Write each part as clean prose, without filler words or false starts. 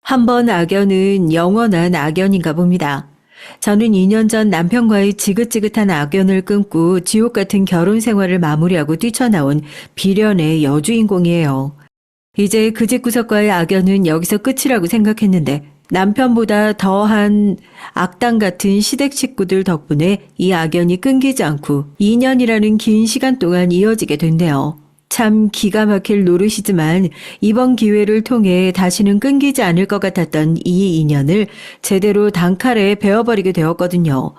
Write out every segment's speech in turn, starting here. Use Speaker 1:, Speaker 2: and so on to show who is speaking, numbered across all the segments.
Speaker 1: 한 번 악연은 영원한 악연인가 봅니다. 저는 2년 전 남편과의 지긋지긋한 악연을 끊고 지옥 같은 결혼 생활을 마무리하고 뛰쳐나온 비련의 여주인공이에요. 이제 그 집구석과의 악연은 여기서 끝이라고 생각했는데 남편보다 더한 악당 같은 시댁 식구들 덕분에 이 악연이 끊기지 않고 2년이라는 긴 시간 동안 이어지게 됐네요. 참 기가 막힐 노릇이지만 이번 기회를 통해 다시는 끊기지 않을 것 같았던 이 인연을 제대로 단칼에 베어버리게 되었거든요.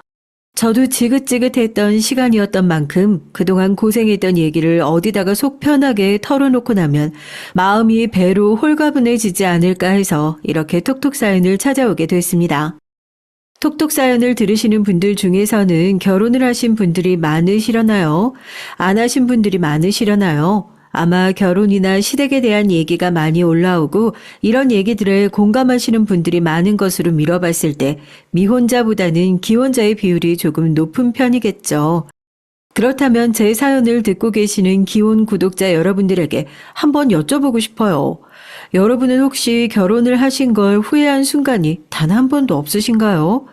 Speaker 1: 저도 지긋지긋했던 시간이었던 만큼 그동안 고생했던 얘기를 어디다가 속 편하게 털어놓고 나면 마음이 배로 홀가분해지지 않을까 해서 이렇게 톡톡 사연을 찾아오게 됐습니다. 톡톡 사연을 들으시는 분들 중에서는 결혼을 하신 분들이 많으시려나요? 안 하신 분들이 많으시려나요? 아마 결혼이나 시댁에 대한 얘기가 많이 올라오고 이런 얘기들에 공감하시는 분들이 많은 것으로 미뤄봤을 때 미혼자보다는 기혼자의 비율이 조금 높은 편이겠죠. 그렇다면 제 사연을 듣고 계시는 기혼 구독자 여러분들에게 한번 여쭤보고 싶어요. 여러분은 혹시 결혼을 하신 걸 후회한 순간이 단 한 번도 없으신가요?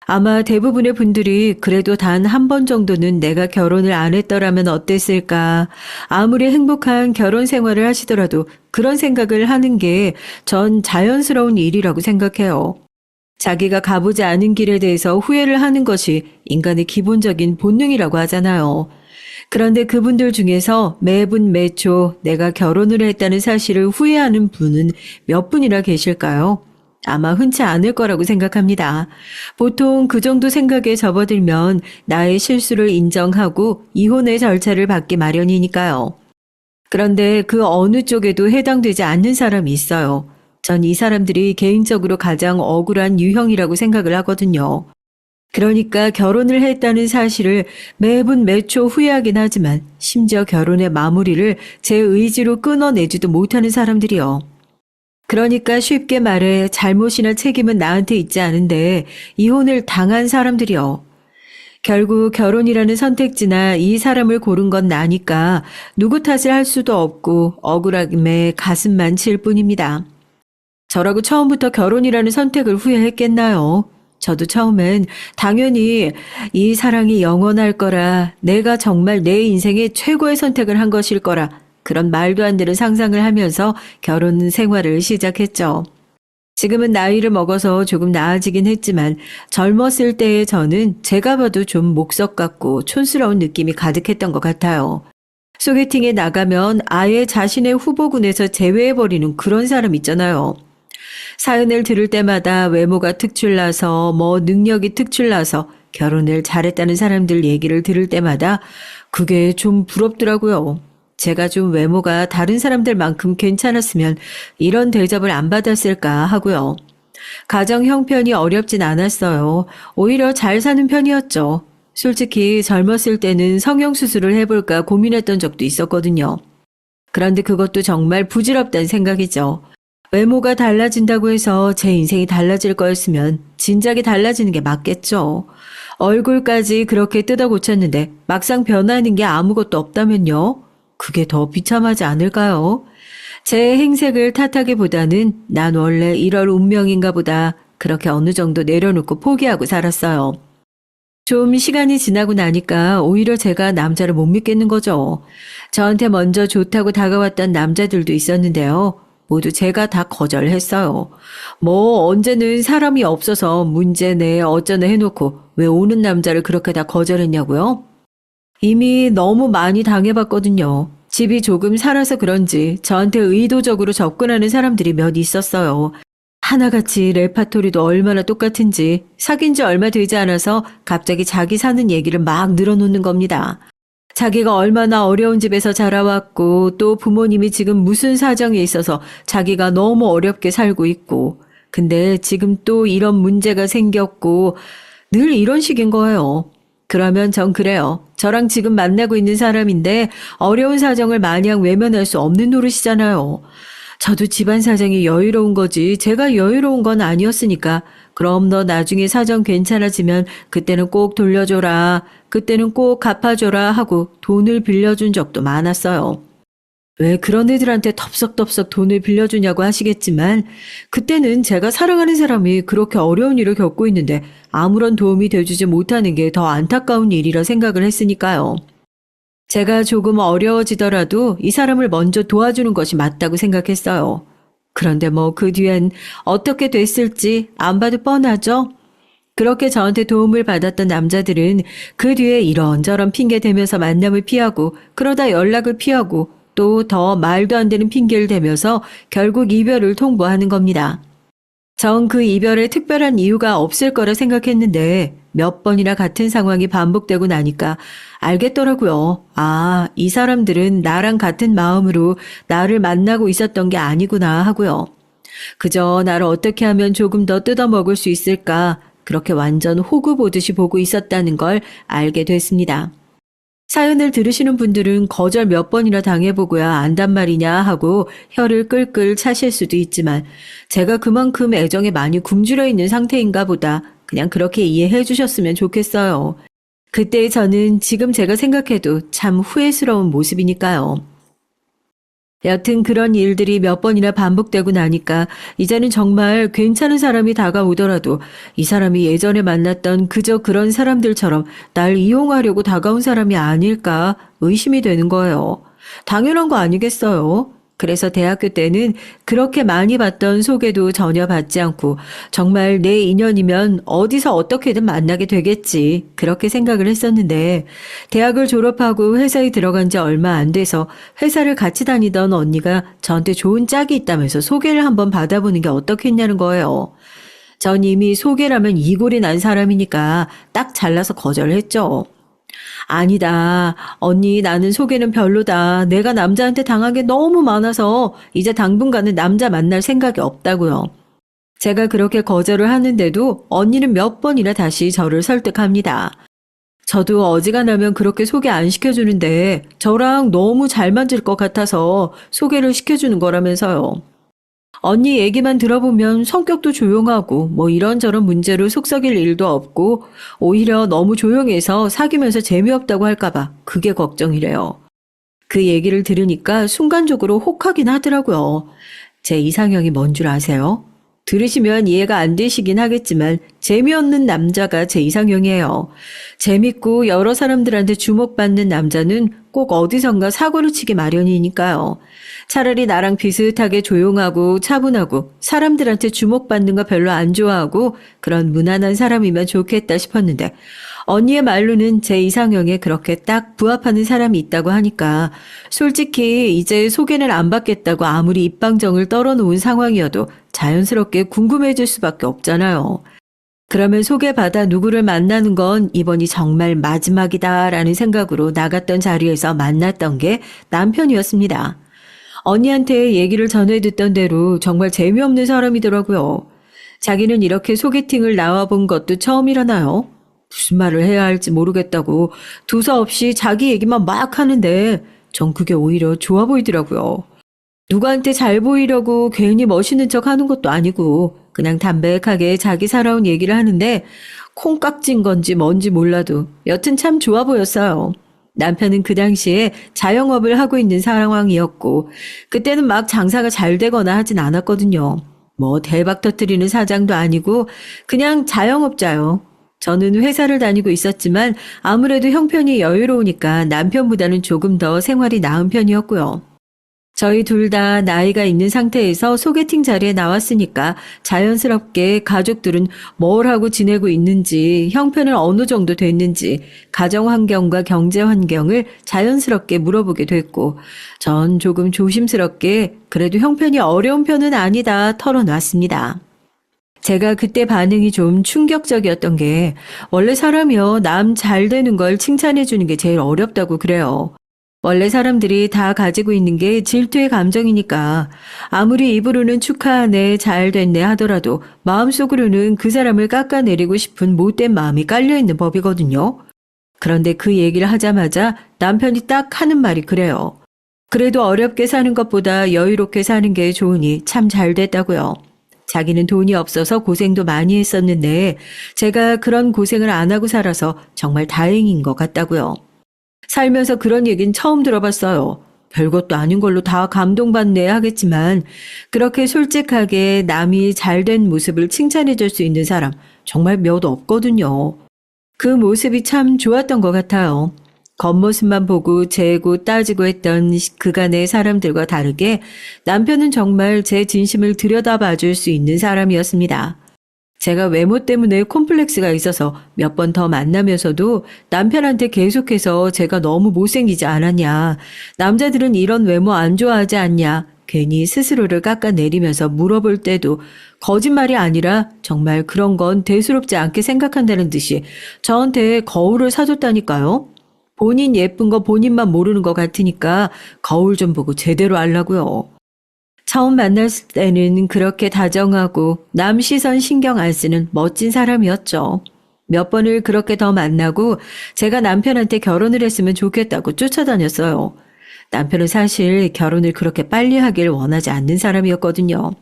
Speaker 1: 아마 대부분의 분들이 그래도 단 한 번 정도는 내가 결혼을 안 했더라면 어땠을까. 아무리 행복한 결혼 생활을 하시더라도 그런 생각을 하는 게 전 자연스러운 일이라고 생각해요. 자기가 가보지 않은 길에 대해서 후회를 하는 것이 인간의 기본적인 본능이라고 하잖아요. 그런데 그분들 중에서 매분 매초 내가 결혼을 했다는 사실을 후회하는 분은 몇 분이나 계실까요? 아마 흔치 않을 거라고 생각합니다. 보통 그 정도 생각에 접어들면 나의 실수를 인정하고 이혼의 절차를 받기 마련이니까요. 그런데 그 어느 쪽에도 해당되지 않는 사람이 있어요. 전 이 사람들이 개인적으로 가장 억울한 유형이라고 생각을 하거든요. 그러니까 결혼을 했다는 사실을 매분 매초 후회하긴 하지만 심지어 결혼의 마무리를 제 의지로 끊어내지도 못하는 사람들이요. 그러니까 쉽게 말해 잘못이나 책임은 나한테 있지 않은데 이혼을 당한 사람들이요. 결국 결혼이라는 선택지나 이 사람을 고른 건 나니까 누구 탓을 할 수도 없고 억울함에 가슴만 칠 뿐입니다. 저라고 처음부터 결혼이라는 선택을 후회했겠나요? 저도 처음엔 당연히 이 사랑이 영원할 거라, 내가 정말 내 인생의 최고의 선택을 한 것일 거라, 그런 말도 안 되는 상상을 하면서 결혼 생활을 시작했죠. 지금은 나이를 먹어서 조금 나아지긴 했지만 젊었을 때의 저는 제가 봐도 좀 목석 같고 촌스러운 느낌이 가득했던 것 같아요. 소개팅에 나가면 아예 자신의 후보군에서 제외해버리는 그런 사람 있잖아요. 사연을 들을 때마다 외모가 특출나서 능력이 특출나서 결혼을 잘했다는 사람들 얘기를 들을 때마다 그게 좀 부럽더라고요. 제가 좀 외모가 다른 사람들만큼 괜찮았으면 이런 대접을 안 받았을까 하고요. 가정 형편이 어렵진 않았어요. 오히려 잘 사는 편이었죠. 솔직히 젊었을 때는 성형수술을 해볼까 고민했던 적도 있었거든요. 그런데 그것도 정말 부질없다는 생각이죠. 외모가 달라진다고 해서 제 인생이 달라질 거였으면 진작에 달라지는 게 맞겠죠. 얼굴까지 그렇게 뜯어 고쳤는데 막상 변하는 게 아무것도 없다면요? 그게 더 비참하지 않을까요? 제 행색을 탓하기보다는 난 원래 이럴 운명인가 보다 그렇게 어느 정도 내려놓고 포기하고 살았어요. 좀 시간이 지나고 나니까 오히려 제가 남자를 못 믿겠는 거죠. 저한테 먼저 좋다고 다가왔던 남자들도 있었는데요. 모두 제가 다 거절했어요. 언제는 사람이 없어서 문제네 어쩌네 해놓고 왜 오는 남자를 그렇게 다 거절했냐고요? 이미 너무 많이 당해봤거든요. 집이 조금 살아서 그런지 저한테 의도적으로 접근하는 사람들이 몇 있었어요. 하나같이 레파토리도 얼마나 똑같은지 사귄 지 얼마 되지 않아서 갑자기 자기 사는 얘기를 막 늘어놓는 겁니다. 자기가 얼마나 어려운 집에서 자라왔고 또 부모님이 지금 무슨 사정에 있어서 자기가 너무 어렵게 살고 있고 근데 지금 또 이런 문제가 생겼고 늘 이런 식인 거예요. 그러면 전 그래요. 저랑 지금 만나고 있는 사람인데 어려운 사정을 마냥 외면할 수 없는 노릇이잖아요. 저도 집안 사정이 여유로운 거지 제가 여유로운 건 아니었으니까 그럼 너 나중에 사정 괜찮아지면 그때는 꼭 돌려줘라. 그때는 꼭 갚아줘라 하고 돈을 빌려준 적도 많았어요. 왜 그런 애들한테 덥석덥석 돈을 빌려주냐고 하시겠지만 그때는 제가 사랑하는 사람이 그렇게 어려운 일을 겪고 있는데 아무런 도움이 돼주지 못하는 게 더 안타까운 일이라 생각을 했으니까요. 제가 조금 어려워지더라도 이 사람을 먼저 도와주는 것이 맞다고 생각했어요. 그런데 뭐 그 뒤엔 어떻게 됐을지 안 봐도 뻔하죠? 그렇게 저한테 도움을 받았던 남자들은 그 뒤에 이런저런 핑계 대면서 만남을 피하고 그러다 연락을 피하고 또 더 말도 안 되는 핑계를 대면서 결국 이별을 통보하는 겁니다. 전 그 이별에 특별한 이유가 없을 거라 생각했는데 몇 번이나 같은 상황이 반복되고 나니까 알겠더라고요. 아, 이 사람들은 나랑 같은 마음으로 나를 만나고 있었던 게 아니구나 하고요. 그저 나를 어떻게 하면 조금 더 뜯어먹을 수 있을까 그렇게 완전 호구 보듯이 보고 있었다는 걸 알게 됐습니다. 사연을 들으시는 분들은 거절 몇 번이나 당해보고야 안단 말이냐 하고 혀를 끌끌 차실 수도 있지만 제가 그만큼 애정에 많이 굶주려 있는 상태인가 보다 그냥 그렇게 이해해 주셨으면 좋겠어요. 그때의 저는 지금 제가 생각해도 참 후회스러운 모습이니까요. 여튼 그런 일들이 몇 번이나 반복되고 나니까 이제는 정말 괜찮은 사람이 다가오더라도 이 사람이 예전에 만났던 그저 그런 사람들처럼 날 이용하려고 다가온 사람이 아닐까 의심이 되는 거예요. 당연한 거 아니겠어요? 그래서 대학교 때는 그렇게 많이 받던 소개도 전혀 받지 않고 정말 내 인연이면 어디서 어떻게든 만나게 되겠지 그렇게 생각을 했었는데 대학을 졸업하고 회사에 들어간 지 얼마 안 돼서 회사를 같이 다니던 언니가 저한테 좋은 짝이 있다면서 소개를 한번 받아보는 게 어떻겠냐는 거예요. 전 이미 소개라면 이골이 난 사람이니까 딱 잘라서 거절했죠. 아니다. 언니, 나는 소개는 별로다. 내가 남자한테 당한 게 너무 많아서 이제 당분간은 남자 만날 생각이 없다고요. 제가 그렇게 거절을 하는데도 언니는 몇 번이나 다시 저를 설득합니다. 저도 어지간하면 그렇게 소개 안 시켜주는데 저랑 너무 잘 맞을 것 같아서 소개를 시켜주는 거라면서요. 언니 얘기만 들어보면 성격도 조용하고 뭐 이런저런 문제로 속썩일 일도 없고 오히려 너무 조용해서 사귀면서 재미없다고 할까봐 그게 걱정이래요. 그 얘기를 들으니까 순간적으로 혹하긴 하더라고요. 제 이상형이 뭔 줄 아세요? 들으시면 이해가 안 되시긴 하겠지만 재미없는 남자가 제 이상형이에요. 재밌고 여러 사람들한테 주목받는 남자는 꼭 어디선가 사고를 치기 마련이니까요. 차라리 나랑 비슷하게 조용하고 차분하고 사람들한테 주목받는 거 별로 안 좋아하고 그런 무난한 사람이면 좋겠다 싶었는데 언니의 말로는 제 이상형에 그렇게 딱 부합하는 사람이 있다고 하니까 솔직히 이제 소개는 안 받겠다고 아무리 입방정을 떨어놓은 상황이어도 자연스럽게 궁금해질 수밖에 없잖아요. 그러면 소개받아 누구를 만나는 건 이번이 정말 마지막이다라는 생각으로 나갔던 자리에서 만났던 게 남편이었습니다. 언니한테 얘기를 전해 듣던 대로 정말 재미없는 사람이더라고요. 자기는 이렇게 소개팅을 나와본 것도 처음이라나요? 무슨 말을 해야 할지 모르겠다고 두서없이 자기 얘기만 막 하는데 전 그게 오히려 좋아 보이더라고요. 누구한테 잘 보이려고 괜히 멋있는 척 하는 것도 아니고 그냥 담백하게 자기 살아온 얘기를 하는데 콩깍진 건지 뭔지 몰라도 여튼 참 좋아 보였어요. 남편은 그 당시에 자영업을 하고 있는 상황이었고 그때는 막 장사가 잘 되거나 하진 않았거든요. 뭐 대박 터뜨리는 사장도 아니고 그냥 자영업자요. 저는 회사를 다니고 있었지만 아무래도 형편이 여유로우니까 남편보다는 조금 더 생활이 나은 편이었고요. 저희 둘 다 나이가 있는 상태에서 소개팅 자리에 나왔으니까 자연스럽게 가족들은 뭘 하고 지내고 있는지, 형편은 어느 정도 됐는지, 가정 환경과 경제 환경을 자연스럽게 물어보게 됐고, 전 조금 조심스럽게 그래도 형편이 어려운 편은 아니다 털어놨습니다. 제가 그때 반응이 좀 충격적이었던 게 원래 사람이요 남 잘 되는 걸 칭찬해 주는 게 제일 어렵다고 그래요. 원래 사람들이 다 가지고 있는 게 질투의 감정이니까 아무리 입으로는 축하하네 잘 됐네 하더라도 마음속으로는 그 사람을 깎아내리고 싶은 못된 마음이 깔려있는 법이거든요. 그런데 그 얘기를 하자마자 남편이 딱 하는 말이 그래요. 그래도 어렵게 사는 것보다 여유롭게 사는 게 좋으니 참 잘 됐다고요. 자기는 돈이 없어서 고생도 많이 했었는데 제가 그런 고생을 안 하고 살아서 정말 다행인 것 같다고요. 살면서 그런 얘긴 처음 들어봤어요. 별것도 아닌 걸로 다 감동받네 하겠지만 그렇게 솔직하게 남이 잘된 모습을 칭찬해 줄 수 있는 사람 정말 몇 없거든요. 그 모습이 참 좋았던 것 같아요. 겉모습만 보고 재고 따지고 했던 그간의 사람들과 다르게 남편은 정말 제 진심을 들여다봐 줄 수 있는 사람이었습니다. 제가 외모 때문에 콤플렉스가 있어서 몇 번 더 만나면서도 남편한테 계속해서 제가 너무 못생기지 않았냐, 남자들은 이런 외모 안 좋아하지 않냐, 괜히 스스로를 깎아내리면서 물어볼 때도 거짓말이 아니라 정말 그런 건 대수롭지 않게 생각한다는 듯이 저한테 거울을 사줬다니까요. 본인 예쁜 거 본인만 모르는 것 같으니까 거울 좀 보고 제대로 하려고요. 처음 만났을 때는 그렇게 다정하고 남 시선 신경 안 쓰는 멋진 사람이었죠. 몇 번을 그렇게 더 만나고 제가 남편한테 결혼을 했으면 좋겠다고 쫓아다녔어요. 남편은 사실 결혼을 그렇게 빨리 하길 원하지 않는 사람이었거든요.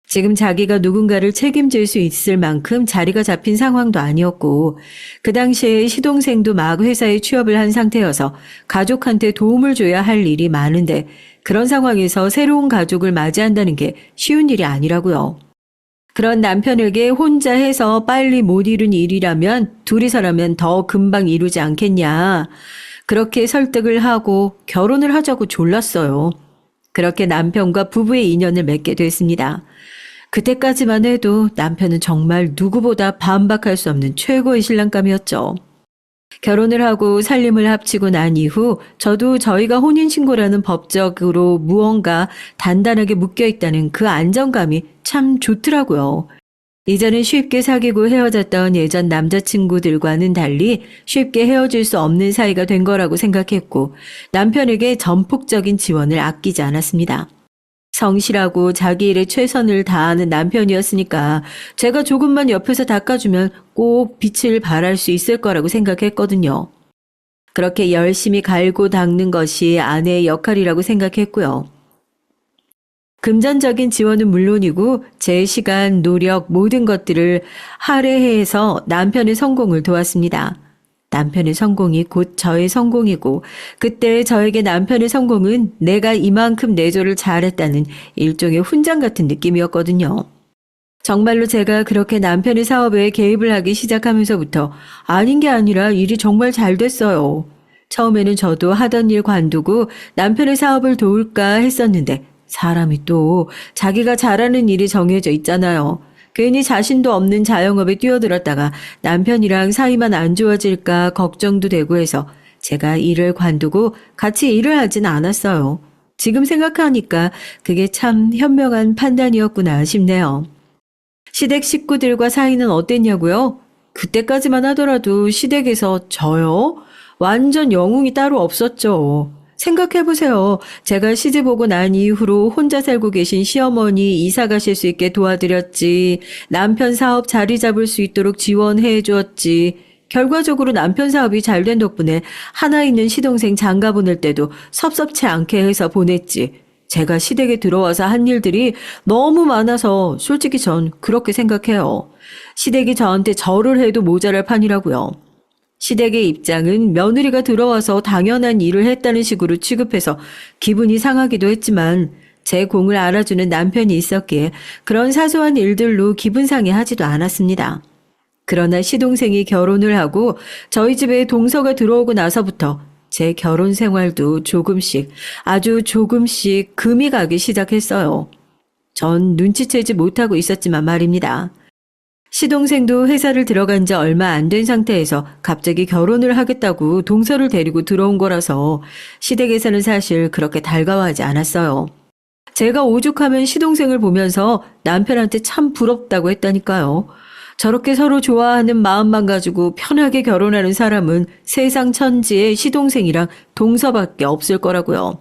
Speaker 1: 지금 자기가 누군가를 책임질 수 있을 만큼 자리가 잡힌 상황도 아니었고 그 당시에 시동생도 막 회사에 취업을 한 상태여서 가족한테 도움을 줘야 할 일이 많은데 그런 상황에서 새로운 가족을 맞이한다는 게 쉬운 일이 아니라고요. 그런 남편에게 혼자 해서 빨리 못 이룬 일이라면 둘이서라면 더 금방 이루지 않겠냐. 그렇게 설득을 하고 결혼을 하자고 졸랐어요. 그렇게 남편과 부부의 인연을 맺게 됐습니다. 그때까지만 해도 남편은 정말 누구보다 반박할 수 없는 최고의 신랑감이었죠. 결혼을 하고 살림을 합치고 난 이후 저도 저희가 혼인신고라는 법적으로 무언가 단단하게 묶여있다는 그 안정감이 참 좋더라고요. 이전엔 쉽게 사귀고 헤어졌던 예전 남자친구들과는 달리 쉽게 헤어질 수 없는 사이가 된 거라고 생각했고 남편에게 전폭적인 지원을 아끼지 않았습니다. 성실하고 자기 일에 최선을 다하는 남편이었으니까 제가 조금만 옆에서 닦아주면 꼭 빛을 발할 수 있을 거라고 생각했거든요. 그렇게 열심히 갈고 닦는 것이 아내의 역할이라고 생각했고요. 금전적인 지원은 물론이고 제 시간, 노력, 모든 것들을 할애해서 남편의 성공을 도왔습니다. 남편의 성공이 곧 저의 성공이고 그때 저에게 남편의 성공은 내가 이만큼 내조를 잘했다는 일종의 훈장 같은 느낌이었거든요. 정말로 제가 그렇게 남편의 사업에 개입을 하기 시작하면서부터 아닌 게 아니라 일이 정말 잘 됐어요. 처음에는 저도 하던 일 관두고 남편의 사업을 도울까 했었는데 사람이 또 자기가 잘하는 일이 정해져 있잖아요. 괜히 자신도 없는 자영업에 뛰어들었다가 남편이랑 사이만 안 좋아질까 걱정도 되고 해서 제가 일을 관두고 같이 일을 하진 않았어요. 지금 생각하니까 그게 참 현명한 판단이었구나 싶네요. 시댁 식구들과 사이는 어땠냐고요? 그때까지만 하더라도 시댁에서 저요? 완전 영웅이 따로 없었죠. 생각해보세요. 제가 시집 오고 난 이후로 혼자 살고 계신 시어머니 이사 가실 수 있게 도와드렸지. 남편 사업 자리 잡을 수 있도록 지원해 주었지. 결과적으로 남편 사업이 잘 된 덕분에 하나 있는 시동생 장가 보낼 때도 섭섭치 않게 해서 보냈지. 제가 시댁에 들어와서 한 일들이 너무 많아서 솔직히 전 그렇게 생각해요. 시댁이 저한테 절을 해도 모자랄 판이라고요. 시댁의 입장은 며느리가 들어와서 당연한 일을 했다는 식으로 취급해서 기분이 상하기도 했지만 제 공을 알아주는 남편이 있었기에 그런 사소한 일들로 기분 상해하지도 않았습니다. 그러나 시동생이 결혼을 하고 저희 집에 동서가 들어오고 나서부터 제 결혼 생활도 조금씩 아주 조금씩 금이 가기 시작했어요. 전 눈치채지 못하고 있었지만 말입니다. 시동생도 회사를 들어간 지 얼마 안 된 상태에서 갑자기 결혼을 하겠다고 동서를 데리고 들어온 거라서 시댁에서는 사실 그렇게 달가워하지 않았어요. 제가 오죽하면 시동생을 보면서 남편한테 참 부럽다고 했다니까요. 저렇게 서로 좋아하는 마음만 가지고 편하게 결혼하는 사람은 세상 천지에 시동생이랑 동서밖에 없을 거라고요.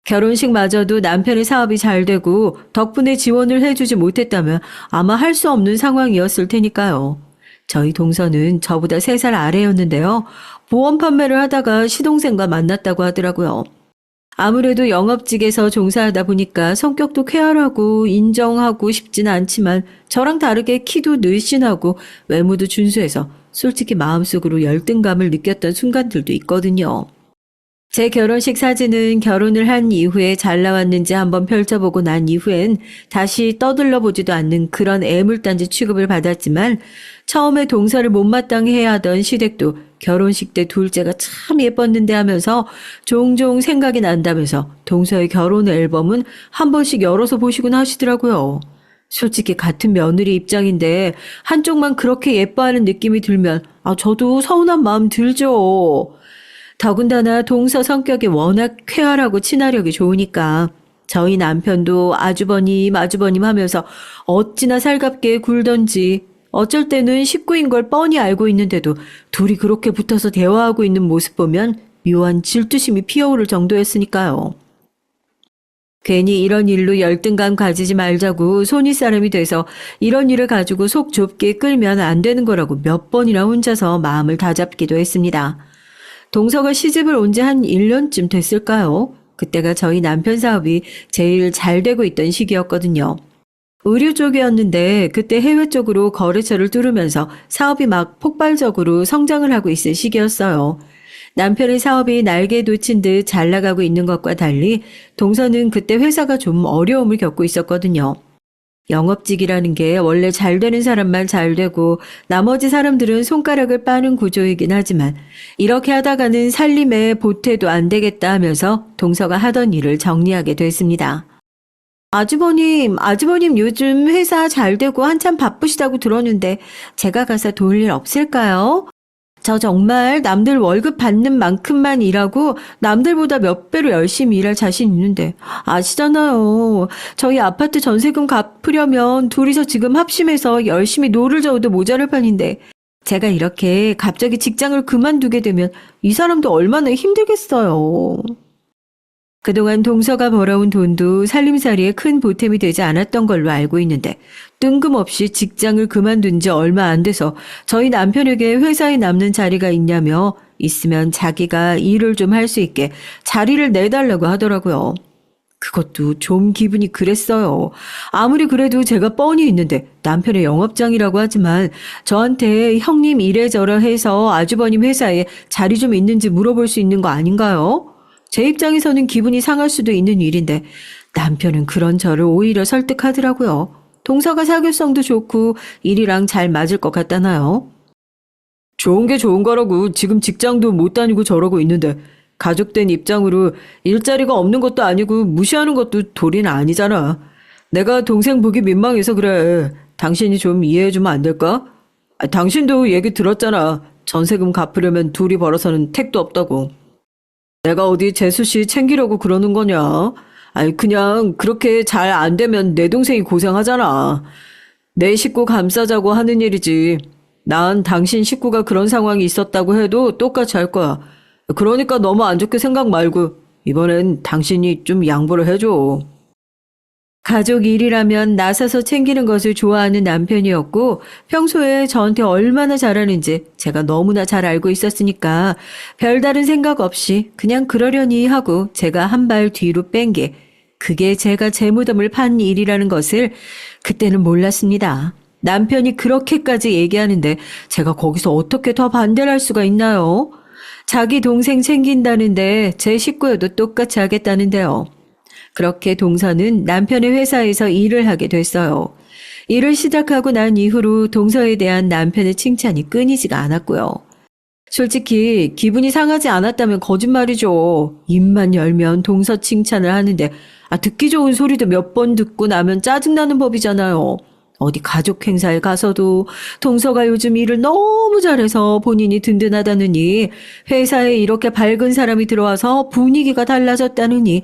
Speaker 1: 결혼식마저도 남편의 사업이 잘 되고 덕분에 지원을 해주지 못했다면 아마 할 수 없는 상황이었을 테니까요. 저희 동서는 저보다 3살 아래였는데요. 보험 판매를 하다가 시동생과 만났다고 하더라고요. 아무래도 영업직에서 종사하다 보니까 성격도 쾌활하고 인정하고 싶진 않지만 저랑 다르게 키도 늘씬하고 외모도 준수해서 솔직히 마음속으로 열등감을 느꼈던 순간들도 있거든요. 제 결혼식 사진은 결혼을 한 이후에 잘 나왔는지 한번 펼쳐보고 난 이후엔 다시 떠들러 보지도 않는 그런 애물단지 취급을 받았지만 처음에 동서를 못마땅해 하던 시댁도 결혼식 때 둘째가 참 예뻤는데 하면서 종종 생각이 난다면서 동서의 결혼 앨범은 한 번씩 열어서 보시곤 하시더라고요. 솔직히 같은 며느리 입장인데 한쪽만 그렇게 예뻐하는 느낌이 들면 저도 서운한 마음 들죠. 더군다나 동서 성격이 워낙 쾌활하고 친화력이 좋으니까 저희 남편도 아주버님 하면서 어찌나 살갑게 굴던지 어쩔 때는 식구인 걸 뻔히 알고 있는데도 둘이 그렇게 붙어서 대화하고 있는 모습 보면 묘한 질투심이 피어오를 정도였으니까요. 괜히 이런 일로 열등감 가지지 말자고 손윗사람이 돼서 이런 일을 가지고 속 좁게 끌면 안 되는 거라고 몇 번이나 혼자서 마음을 다잡기도 했습니다. 동서가 시집을 온 지 한 1년쯤 됐을까요? 그때가 저희 남편 사업이 제일 잘 되고 있던 시기였거든요. 의류 쪽이었는데 그때 해외 쪽으로 거래처를 뚫으면서 사업이 막 폭발적으로 성장을 하고 있을 시기였어요. 남편의 사업이 날개에 놓친 듯 잘 나가고 있는 것과 달리 동서는 그때 회사가 좀 어려움을 겪고 있었거든요. 영업직이라는 게 원래 잘 되는 사람만 잘 되고 나머지 사람들은 손가락을 빠는 구조이긴 하지만 이렇게 하다가는 살림에 보태도 안 되겠다 하면서 동서가 하던 일을 정리하게 됐습니다. 아주버님 요즘 회사 잘 되고 한참 바쁘시다고 들었는데 제가 가서 도울 일 없을까요? 저 정말 남들 월급 받는 만큼만 일하고 남들보다 몇 배로 열심히 일할 자신 있는데 아시잖아요. 저희 아파트 전세금 갚으려면 둘이서 지금 합심해서 열심히 노를 저어도 모자랄 판인데 제가 이렇게 갑자기 직장을 그만두게 되면 이 사람도 얼마나 힘들겠어요. 그동안 동서가 벌어온 돈도 살림살이에 큰 보탬이 되지 않았던 걸로 알고 있는데 뜬금없이 직장을 그만둔 지 얼마 안 돼서 저희 남편에게 회사에 남는 자리가 있냐며 있으면 자기가 일을 좀 할 수 있게 자리를 내달라고 하더라고요. 그것도 좀 기분이 그랬어요. 아무리 그래도 제가 뻔히 있는데 남편의 영업장이라고 하지만 저한테 형님 이래저래 해서 아주버님 회사에 자리 좀 있는지 물어볼 수 있는 거 아닌가요? 제 입장에서는 기분이 상할 수도 있는 일인데 남편은 그런 저를 오히려 설득하더라고요. 동서가 사교성도 좋고 일이랑 잘 맞을 것 같다나요? 좋은 게 좋은 거라고 지금 직장도 못 다니고 저러고 있는데 가족된 입장으로 일자리가 없는 것도 아니고 무시하는 것도 도리는 아니잖아. 내가 동생 보기 민망해서 그래. 당신이 좀 이해해주면 안 될까? 당신도 얘기 들었잖아. 전세금 갚으려면 둘이 벌어서는 택도 없다고. 내가 어디 재수씨 챙기려고 그러는 거냐? 그냥 그렇게 잘 안 되면 내 동생이 고생하잖아. 내 식구 감싸자고 하는 일이지. 난 당신 식구가 그런 상황이 있었다고 해도 똑같이 할 거야. 그러니까 너무 안 좋게 생각 말고 이번엔 당신이 좀 양보를 해줘. 가족 일이라면 나서서 챙기는 것을 좋아하는 남편이었고 평소에 저한테 얼마나 잘하는지 제가 너무나 잘 알고 있었으니까 별다른 생각 없이 그냥 그러려니 하고 제가 한 발 뒤로 뺀 게 그게 제가 제 무덤을 판 일이라는 것을 그때는 몰랐습니다. 남편이 그렇게까지 얘기하는데 제가 거기서 어떻게 더 반대를 할 수가 있나요? 자기 동생 챙긴다는데 제 식구여도 똑같이 하겠다는데요. 그렇게 동서는 남편의 회사에서 일을 하게 됐어요. 일을 시작하고 난 이후로 동서에 대한 남편의 칭찬이 끊이지가 않았고요. 솔직히 기분이 상하지 않았다면 거짓말이죠. 입만 열면 동서 칭찬을 하는데 듣기 좋은 소리도 몇 번 듣고 나면 짜증나는 법이잖아요. 어디 가족 행사에 가서도 동서가 요즘 일을 너무 잘해서 본인이 든든하다느니 회사에 이렇게 밝은 사람이 들어와서 분위기가 달라졌다느니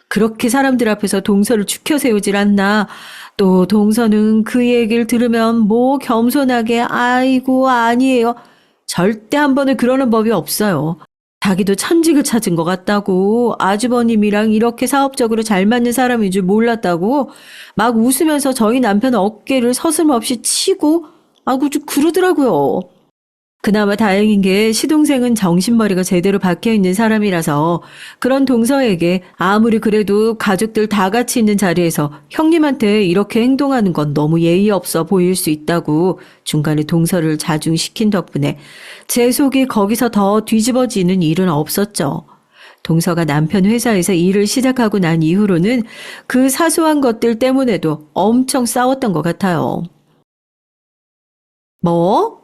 Speaker 1: 그렇게 사람들 앞에서 동서를 죽여 세우질 않나. 또 동서는 그 얘기를 들으면 뭐 겸손하게 아이고 아니에요. 절대 한 번을 그러는 법이 없어요. 자기도 천직을 찾은 것 같다고 아주버님이랑 이렇게 사업적으로 잘 맞는 사람인 줄 몰랐다고 막 웃으면서 저희 남편 어깨를 서슴없이 치고 그러더라고요. 그나마 다행인 게 시동생은 정신머리가 제대로 박혀있는 사람이라서 그런 동서에게 아무리 그래도 가족들 다 같이 있는 자리에서 형님한테 이렇게 행동하는 건 너무 예의 없어 보일 수 있다고 중간에 동서를 자중시킨 덕분에 제 속이 거기서 더 뒤집어지는 일은 없었죠. 동서가 남편 회사에서 일을 시작하고 난 이후로는 그 사소한 것들 때문에도 엄청 싸웠던 것 같아요. 뭐?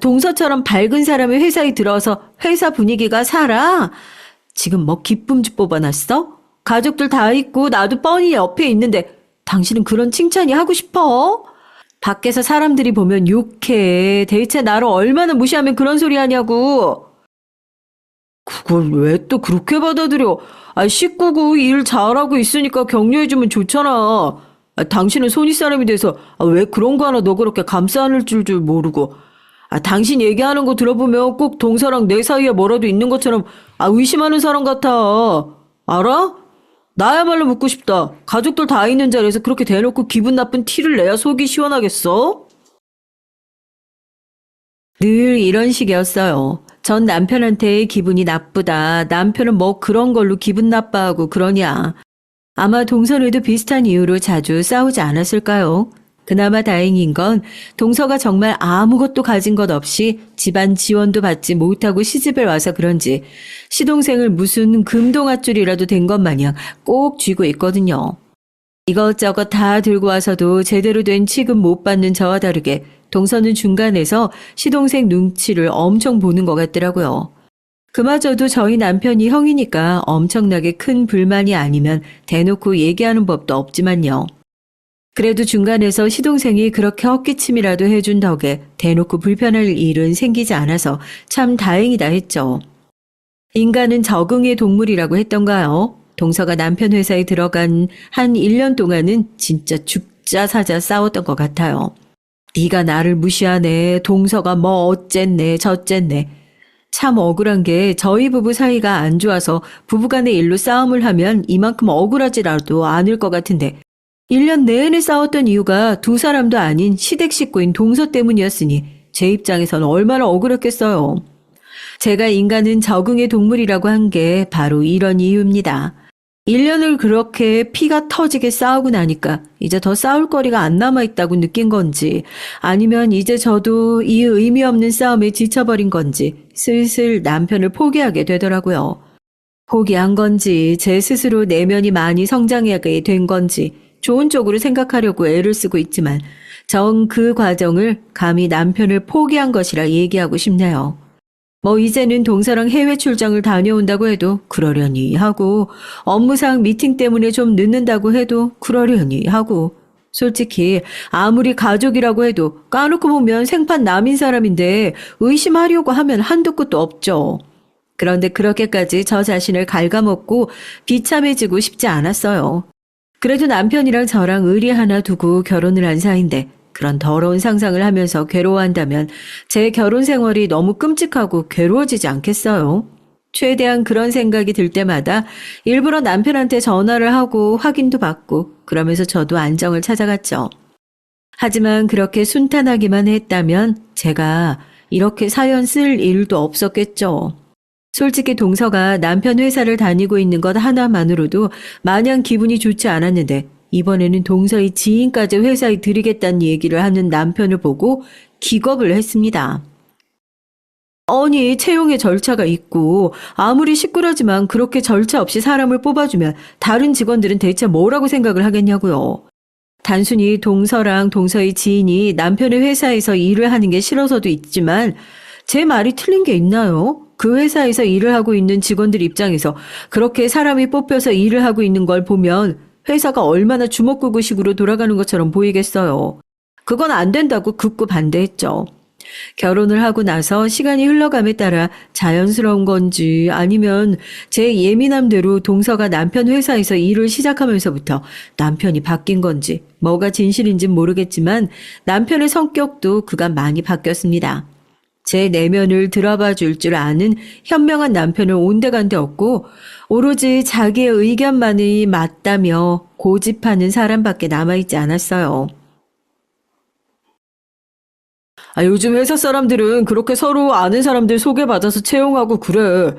Speaker 1: 동서처럼 밝은 사람이 회사에 들어서 회사 분위기가 살아? 지금 뭐 기쁨주 뽑아놨어? 가족들 다 있고 나도 뻔히 옆에 있는데 당신은 그런 칭찬이 하고 싶어? 밖에서 사람들이 보면 욕해. 대체 나를 얼마나 무시하면 그런 소리 하냐고. 그걸 왜 또 그렇게 받아들여? 식구고 일 잘하고 있으니까 격려해주면 좋잖아. 당신은 손윗사람이 돼서 왜 그런 거 하나 너 그렇게 감싸 안을 줄 모르고. 당신 얘기하는 거 들어보면 꼭 동서랑 내 사이에 뭐라도 있는 것처럼 의심하는 사람 같아. 알아? 나야말로 묻고 싶다. 가족들 다 있는 자리에서 그렇게 대놓고 기분 나쁜 티를 내야 속이 시원하겠어? 늘 이런 식이었어요. 전 남편한테 기분이 나쁘다. 남편은 뭐 그런 걸로 기분 나빠하고 그러냐. 아마 동서에도 비슷한 이유로 자주 싸우지 않았을까요? 그나마 다행인 건 동서가 정말 아무것도 가진 것 없이 집안 지원도 받지 못하고 시집을 와서 그런지 시동생을 무슨 금동아줄이라도 된 것 마냥 꼭 쥐고 있거든요. 이것저것 다 들고 와서도 제대로 된 취급 못 받는 저와 다르게 동서는 중간에서 시동생 눈치를 엄청 보는 것 같더라고요. 그마저도 저희 남편이 형이니까 엄청나게 큰 불만이 아니면 대놓고 얘기하는 법도 없지만요. 그래도 중간에서 시동생이 그렇게 헛기침이라도 해준 덕에 대놓고 불편할 일은 생기지 않아서 참 다행이다 했죠. 인간은 적응의 동물이라고 했던가요? 동서가 남편 회사에 들어간 한 1년 동안은 진짜 죽자 사자 싸웠던 것 같아요. 네가 나를 무시하네. 동서가 뭐 어쨌네 저쨌네. 참 억울한 게 저희 부부 사이가 안 좋아서 부부간의 일로 싸움을 하면 이만큼 억울하지라도 않을 것 같은데 1년 내내 싸웠던 이유가 두 사람도 아닌 시댁 식구인 동서 때문이었으니 제 입장에선 얼마나 억울했겠어요. 제가 인간은 적응의 동물이라고 한 게 바로 이런 이유입니다. 1년을 그렇게 피가 터지게 싸우고 나니까 이제 더 싸울 거리가 안 남아있다고 느낀 건지 아니면 이제 저도 이 의미 없는 싸움에 지쳐버린 건지 슬슬 남편을 포기하게 되더라고요. 포기한 건지 제 스스로 내면이 많이 성장하게 된 건지 좋은 쪽으로 생각하려고 애를 쓰고 있지만 전 그 과정을 감히 남편을 포기한 것이라 얘기하고 싶네요. 뭐 이제는 동서랑 해외 출장을 다녀온다고 해도 그러려니 하고 업무상 미팅 때문에 좀 늦는다고 해도 그러려니 하고 솔직히 아무리 가족이라고 해도 까놓고 보면 생판 남인 사람인데 의심하려고 하면 한도 끝도 없죠. 그런데 그렇게까지 저 자신을 갉아먹고 비참해지고 싶지 않았어요. 그래도 남편이랑 저랑 의리 하나 두고 결혼을 한 사이인데 그런 더러운 상상을 하면서 괴로워한다면 제 결혼 생활이 너무 끔찍하고 괴로워지지 않겠어요? 최대한 그런 생각이 들 때마다 일부러 남편한테 전화를 하고 확인도 받고 그러면서 저도 안정을 찾아갔죠. 하지만 그렇게 순탄하기만 했다면 제가 이렇게 사연 쓸 일도 없었겠죠. 솔직히 동서가 남편 회사를 다니고 있는 것 하나만으로도 마냥 기분이 좋지 않았는데 이번에는 동서의 지인까지 회사에 들이겠다는 얘기를 하는 남편을 보고 기겁을 했습니다. 아니, 채용의 절차가 있고 아무리 시끄러지만 그렇게 절차 없이 사람을 뽑아주면 다른 직원들은 대체 뭐라고 생각을 하겠냐고요. 단순히 동서랑 동서의 지인이 남편의 회사에서 일을 하는 게 싫어서도 있지만 제 말이 틀린 게 있나요? 그 회사에서 일을 하고 있는 직원들 입장에서 그렇게 사람이 뽑혀서 일을 하고 있는 걸 보면 회사가 얼마나 주먹구구식으로 돌아가는 것처럼 보이겠어요. 그건 안 된다고 극구 반대했죠. 결혼을 하고 나서 시간이 흘러감에 따라 자연스러운 건지 아니면 제 예민함대로 동서가 남편 회사에서 일을 시작하면서부터 남편이 바뀐 건지 뭐가 진실인진 모르겠지만 남편의 성격도 그간 많이 바뀌었습니다. 제 내면을 들어봐 줄 줄 아는 현명한 남편은 온데간데 없고 오로지 자기의 의견만이 맞다며 고집하는 사람밖에 남아있지 않았어요. 요즘 회사 사람들은 그렇게 서로 아는 사람들 소개받아서 채용하고 그래.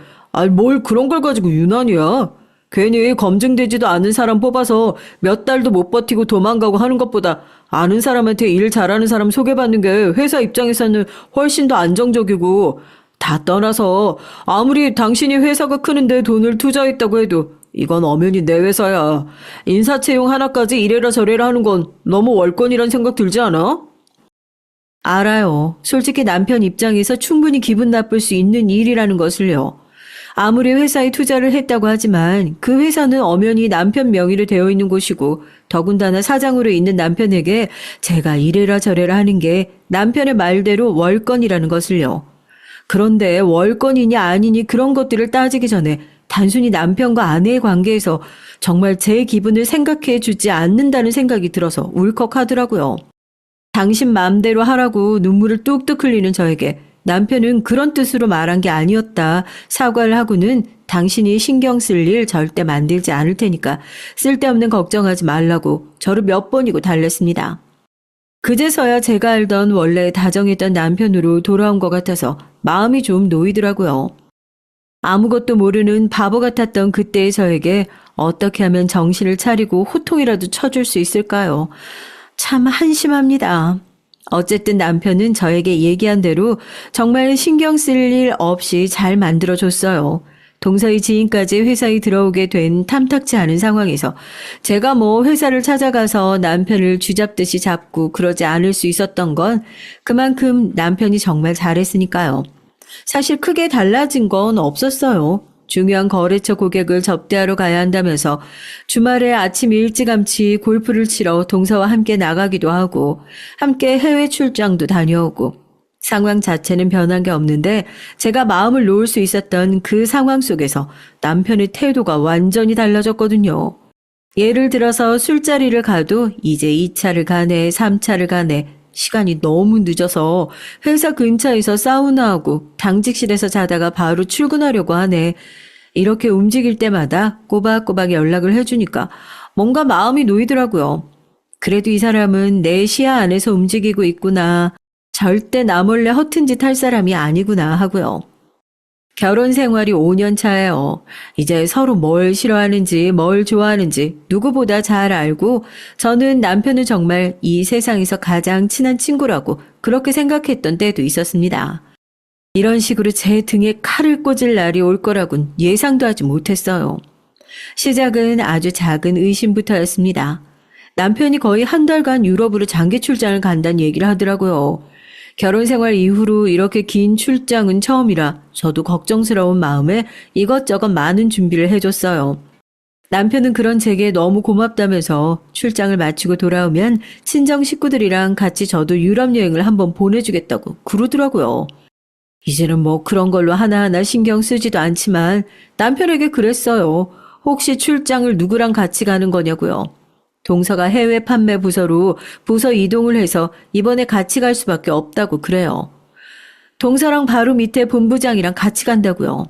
Speaker 1: 뭘 그런 걸 가지고 유난이야. 괜히 검증되지도 않은 사람 뽑아서 몇 달도 못 버티고 도망가고 하는 것보다 아는 사람한테 일 잘하는 사람 소개받는 게 회사 입장에서는 훨씬 더 안정적이고
Speaker 2: 다 떠나서 아무리 당신이 회사가 크는데 돈을 투자했다고 해도 이건 엄연히 내 회사야. 인사채용 하나까지 이래라 저래라 하는 건 너무 월권이란 생각 들지 않아?
Speaker 1: 알아요. 솔직히 남편 입장에서 충분히 기분 나쁠 수 있는 일이라는 것을요. 아무리 회사에 투자를 했다고 하지만 그 회사는 엄연히 남편 명의로 되어 있는 곳이고 더군다나 사장으로 있는 남편에게 제가 이래라 저래라 하는 게 남편의 말대로 월권이라는 것을요. 그런데 월권이냐 아니니 그런 것들을 따지기 전에 단순히 남편과 아내의 관계에서 정말 제 기분을 생각해 주지 않는다는 생각이 들어서 울컥하더라고요. 당신 마음대로 하라고 눈물을 뚝뚝 흘리는 저에게 남편은 그런 뜻으로 말한 게 아니었다. 사과를 하고는 당신이 신경 쓸 일 절대 만들지 않을 테니까 쓸데없는 걱정하지 말라고 저를 몇 번이고 달랬습니다. 그제서야 제가 알던 원래 다정했던 남편으로 돌아온 것 같아서 마음이 좀 놓이더라고요. 아무것도 모르는 바보 같았던 그때의 저에게 어떻게 하면 정신을 차리고 호통이라도 쳐줄 수 있을까요? 참 한심합니다. 어쨌든 남편은 저에게 얘기한 대로 정말 신경 쓸 일 없이 잘 만들어줬어요. 동서의 지인까지 회사에 들어오게 된 탐탁치 않은 상황에서 제가 뭐 회사를 찾아가서 남편을 쥐잡듯이 잡고 그러지 않을 수 있었던 건 그만큼 남편이 정말 잘했으니까요. 사실 크게 달라진 건 없었어요. 중요한 거래처 고객을 접대하러 가야 한다면서 주말에 아침 일찌감치 골프를 치러 동서와 함께 나가기도 하고 함께 해외 출장도 다녀오고 상황 자체는 변한 게 없는데 제가 마음을 놓을 수 있었던 그 상황 속에서 남편의 태도가 완전히 달라졌거든요. 예를 들어서 술자리를 가도 이제 2차를 가네, 3차를 가네, 시간이 너무 늦어서 회사 근처에서 사우나하고 당직실에서 자다가 바로 출근하려고 하네. 이렇게 움직일 때마다 꼬박꼬박 연락을 해주니까 뭔가 마음이 놓이더라고요. 그래도 이 사람은 내 시야 안에서 움직이고 있구나. 절대 나 몰래 허튼 짓 할 사람이 아니구나 하고요. 결혼 생활이 5년 차예요. 이제 서로 뭘 싫어하는지 뭘 좋아하는지 누구보다 잘 알고 저는 남편을 정말 이 세상에서 가장 친한 친구라고 그렇게 생각했던 때도 있었습니다. 이런 식으로 제 등에 칼을 꽂을 날이 올 거라곤 예상도 하지 못했어요. 시작은 아주 작은 의심부터였습니다. 남편이 거의 한 달간 유럽으로 장기 출장을 간다는 얘기를 하더라고요. 결혼 생활 이후로 이렇게 긴 출장은 처음이라 저도 걱정스러운 마음에 이것저것 많은 준비를 해줬어요. 남편은 그런 제게 너무 고맙다면서 출장을 마치고 돌아오면 친정 식구들이랑 같이 저도 유럽 여행을 한번 보내주겠다고 그러더라고요. 이제는 뭐 그런 걸로 하나하나 신경 쓰지도 않지만 남편에게 그랬어요. 혹시 출장을 누구랑 같이 가는 거냐고요. 동서가 해외 판매 부서로 부서 이동을 해서 이번에 같이 갈 수밖에 없다고 그래요. 동서랑 바로 밑에 본부장이랑 같이 간다고요.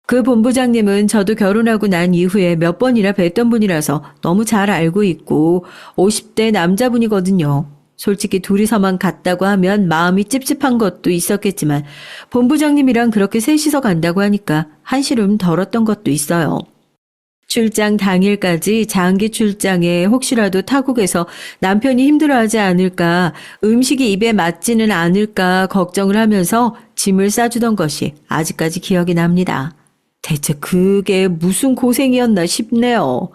Speaker 1: 그 본부장님은 저도 결혼하고 난 이후에 몇 번이나 뵀던 분이라서 너무 잘 알고 있고 50대 남자분이거든요. 솔직히 둘이서만 갔다고 하면 마음이 찝찝한 것도 있었겠지만 본부장님이랑 그렇게 셋이서 간다고 하니까 한시름 덜었던 것도 있어요. 출장 당일까지 장기 출장에 혹시라도 타국에서 남편이 힘들어하지 않을까, 음식이 입에 맞지는 않을까 걱정을 하면서 짐을 싸주던 것이 아직까지 기억이 납니다. 대체 그게 무슨 고생이었나 싶네요.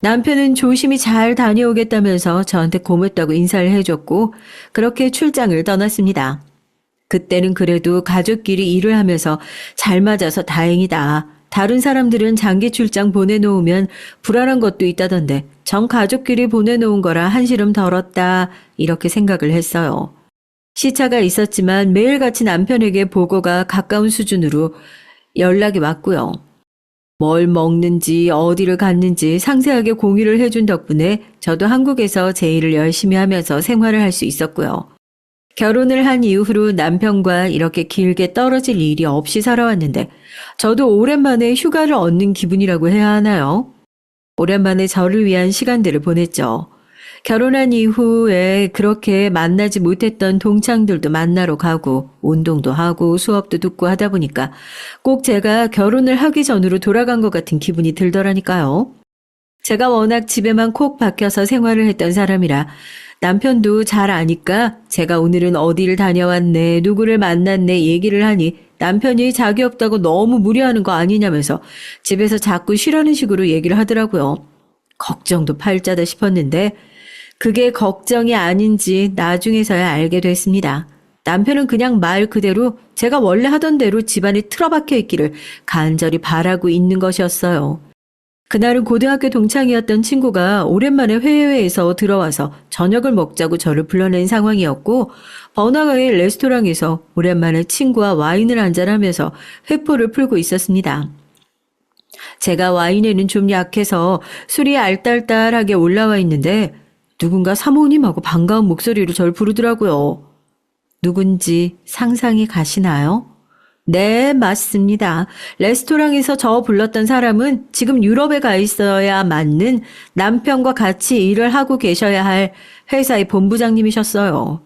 Speaker 1: 남편은 조심히 잘 다녀오겠다면서 저한테 고맙다고 인사를 해줬고 그렇게 출장을 떠났습니다. 그때는 그래도 가족끼리 일을 하면서 잘 맞아서 다행이다. 다른 사람들은 장기 출장 보내놓으면 불안한 것도 있다던데 전 가족끼리 보내놓은 거라 한시름 덜었다 이렇게 생각을 했어요. 시차가 있었지만 매일같이 남편에게 보고가 가까운 수준으로 연락이 왔고요. 뭘 먹는지 어디를 갔는지 상세하게 공유를 해준 덕분에 저도 한국에서 제 일을 열심히 하면서 생활을 할 수 있었고요. 결혼을 한 이후로 남편과 이렇게 길게 떨어질 일이 없이 살아왔는데 저도 오랜만에 휴가를 얻는 기분이라고 해야 하나요? 오랜만에 저를 위한 시간들을 보냈죠. 결혼한 이후에 그렇게 만나지 못했던 동창들도 만나러 가고 운동도 하고 수업도 듣고 하다 보니까 꼭 제가 결혼을 하기 전으로 돌아간 것 같은 기분이 들더라니까요. 제가 워낙 집에만 콕 박혀서 생활을 했던 사람이라 남편도 잘 아니까 제가 오늘은 어디를 다녀왔네, 누구를 만났네 얘기를 하니 남편이 자기 없다고 너무 무리하는 거 아니냐면서 집에서 자꾸 쉬라는 식으로 얘기를 하더라고요. 걱정도 팔자다 싶었는데 그게 걱정이 아닌지 나중에서야 알게 됐습니다. 남편은 그냥 말 그대로 제가 원래 하던 대로 집안에 틀어박혀 있기를 간절히 바라고 있는 것이었어요. 그날은 고등학교 동창이었던 친구가 오랜만에 해외에서 들어와서 저녁을 먹자고 저를 불러낸 상황이었고 번화가의 레스토랑에서 오랜만에 친구와 와인을 한잔하면서 회포를 풀고 있었습니다. 제가 와인에는 좀 약해서 술이 알딸딸하게 올라와 있는데 누군가 사모님하고 반가운 목소리로 절 부르더라고요. 누군지 상상이 가시나요? 네, 맞습니다. 레스토랑에서 저 불렀던 사람은 지금 유럽에 가 있어야 맞는 남편과 같이 일을 하고 계셔야 할 회사의 본부장님이셨어요.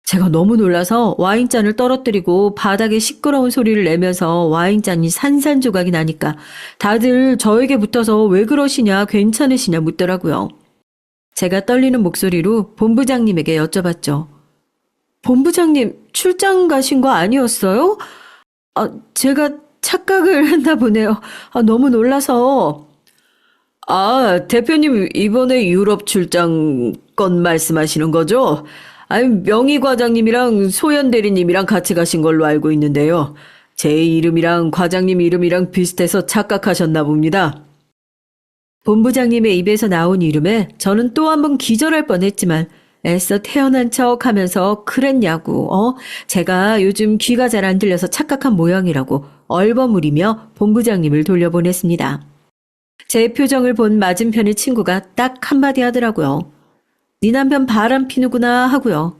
Speaker 1: 제가 너무 놀라서 와인잔을 떨어뜨리고 바닥에 시끄러운 소리를 내면서 와인잔이 산산조각이 나니까 다들 저에게 붙어서 왜 그러시냐, 괜찮으시냐 묻더라고요. 제가 떨리는 목소리로 본부장님에게 여쭤봤죠. 본부장님 출장 가신 거 아니었어요? 제가 착각을 했나 보네요. 너무 놀라서. 대표님 이번에 유럽 출장 건 말씀하시는 거죠? 아니, 명희 과장님이랑 소연 대리님이랑 같이 가신 걸로 알고 있는데요. 제 이름이랑 과장님 이름이랑 비슷해서 착각하셨나 봅니다. 본부장님의 입에서 나온 이름에 저는 또 한 번 기절할 뻔했지만 애써 태어난 척 하면서 그랬냐고, 제가 요즘 귀가 잘 안 들려서 착각한 모양이라고 얼버무리며 본부장님을 돌려보냈습니다. 제 표정을 본 맞은편의 친구가 딱 한마디 하더라고요. 네 남편 바람 피누구나 하고요.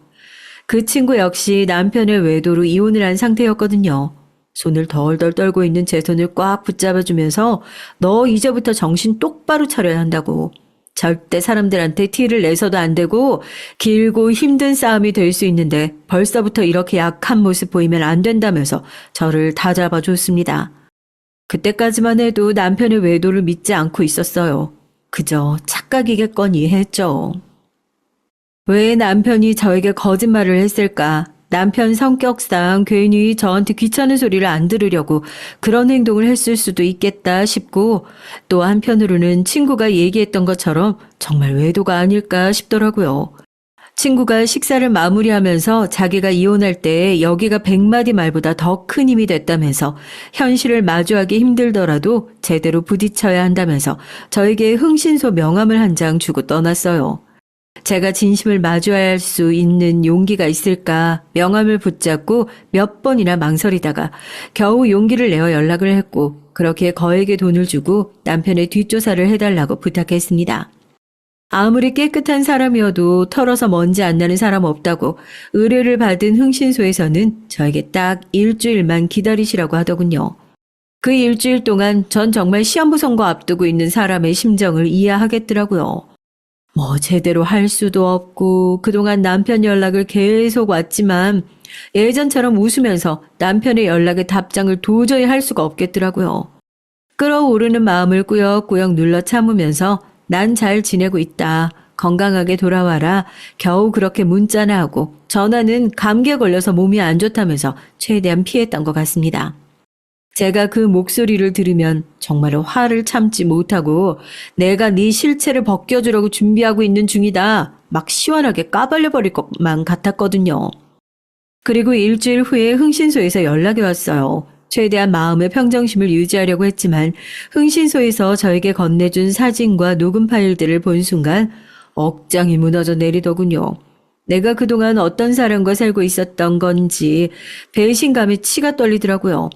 Speaker 1: 그 친구 역시 남편의 외도로 이혼을 한 상태였거든요. 손을 덜덜 떨고 있는 제 손을 꽉 붙잡아주면서 너 이제부터 정신 똑바로 차려야 한다고. 절대 사람들한테 티를 내서도 안 되고 길고 힘든 싸움이 될 수 있는데 벌써부터 이렇게 약한 모습 보이면 안 된다면서 저를 다잡아 줬습니다. 그때까지만 해도 남편의 외도를 믿지 않고 있었어요. 그저 착각이겠거니 했죠. 왜 남편이 저에게 거짓말을 했을까? 남편 성격상 괜히 저한테 귀찮은 소리를 안 들으려고 그런 행동을 했을 수도 있겠다 싶고 또 한편으로는 친구가 얘기했던 것처럼 정말 외도가 아닐까 싶더라고요. 친구가 식사를 마무리하면서 자기가 이혼할 때 여기가 100마디 말보다 더 큰 힘이 됐다면서 현실을 마주하기 힘들더라도 제대로 부딪혀야 한다면서 저에게 흥신소 명함을 한 장 주고 떠났어요. 제가 진심을 마주할 수 있는 용기가 있을까 명함을 붙잡고 몇 번이나 망설이다가 겨우 용기를 내어 연락을 했고 그렇게 거액의 돈을 주고 남편의 뒷조사를 해달라고 부탁했습니다. 아무리 깨끗한 사람이어도 털어서 먼지 안 나는 사람 없다고 의뢰를 받은 흥신소에서는 저에게 딱 일주일만 기다리시라고 하더군요. 그 일주일 동안 전 정말 시험부 선거 앞두고 있는 사람의 심정을 이해하겠더라고요. 제대로 할 수도 없고 그동안 남편 연락을 계속 왔지만 예전처럼 웃으면서 남편의 연락에 답장을 도저히 할 수가 없겠더라고요. 끓어오르는 마음을 꾸역꾸역 눌러 참으면서 난 잘 지내고 있다. 건강하게 돌아와라. 겨우 그렇게 문자나 하고 전화는 감기에 걸려서 몸이 안 좋다면서 최대한 피했던 것 같습니다. 제가 그 목소리를 들으면 정말로 화를 참지 못하고 내가 네 실체를 벗겨주려고 준비하고 있는 중이다. 막 시원하게 까발려버릴 것만 같았거든요. 그리고 일주일 후에 흥신소에서 연락이 왔어요. 최대한 마음의 평정심을 유지하려고 했지만 흥신소에서 저에게 건네준 사진과 녹음 파일들을 본 순간 억장이 무너져 내리더군요. 내가 그동안 어떤 사람과 살고 있었던 건지 배신감에 치가 떨리더라고요.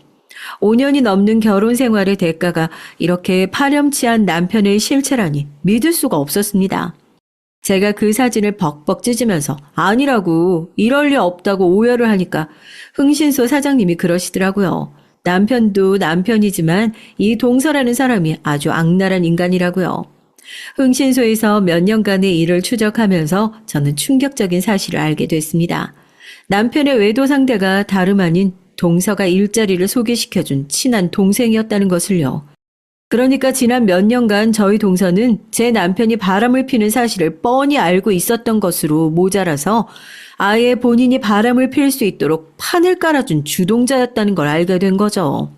Speaker 1: 5년이 넘는 결혼 생활의 대가가 이렇게 파렴치한 남편의 실체라니 믿을 수가 없었습니다. 제가 그 사진을 벅벅 찢으면서 아니라고 이럴 리 없다고 오열을 하니까 흥신소 사장님이 그러시더라고요. 남편도 남편이지만 이 동서라는 사람이 아주 악랄한 인간이라고요. 흥신소에서 몇 년간의 일을 추적하면서 저는 충격적인 사실을 알게 됐습니다. 남편의 외도 상대가 다름 아닌 동서가 일자리를 소개시켜준 친한 동생이었다는 것을요. 그러니까 지난 몇 년간 저희 동서는 제 남편이 바람을 피는 사실을 뻔히 알고 있었던 것으로 모자라서 아예 본인이 바람을 필 수 있도록 판을 깔아준 주동자였다는 걸 알게 된 거죠.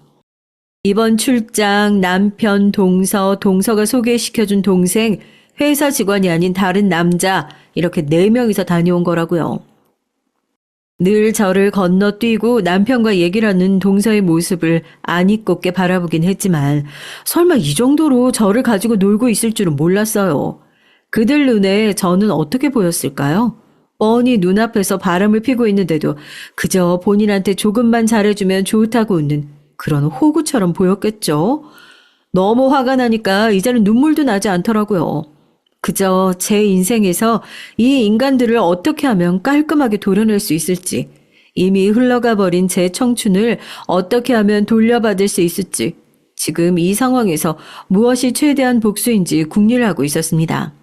Speaker 1: 이번 출장 남편 동서가 소개시켜준 동생, 회사 직원이 아닌 다른 남자 이렇게 4명이서 다녀온 거라고요. 늘 저를 건너뛰고 남편과 얘기를 하는 동서의 모습을 안입 곱게 바라보긴 했지만 설마 이 정도로 저를 가지고 놀고 있을 줄은 몰랐어요. 그들 눈에 저는 어떻게 보였을까요? 뻔히 눈앞에서 바람을 피고 있는데도 그저 본인한테 조금만 잘해주면 좋다고 웃는 그런 호구처럼 보였겠죠. 너무 화가 나니까 이제는 눈물도 나지 않더라고요. 그저 제 인생에서 이 인간들을 어떻게 하면 깔끔하게 도려낼 수 있을지, 이미 흘러가 버린 제 청춘을 어떻게 하면 돌려받을 수 있을지, 지금 이 상황에서 무엇이 최대한 복수인지 궁리를 하고 있었습니다.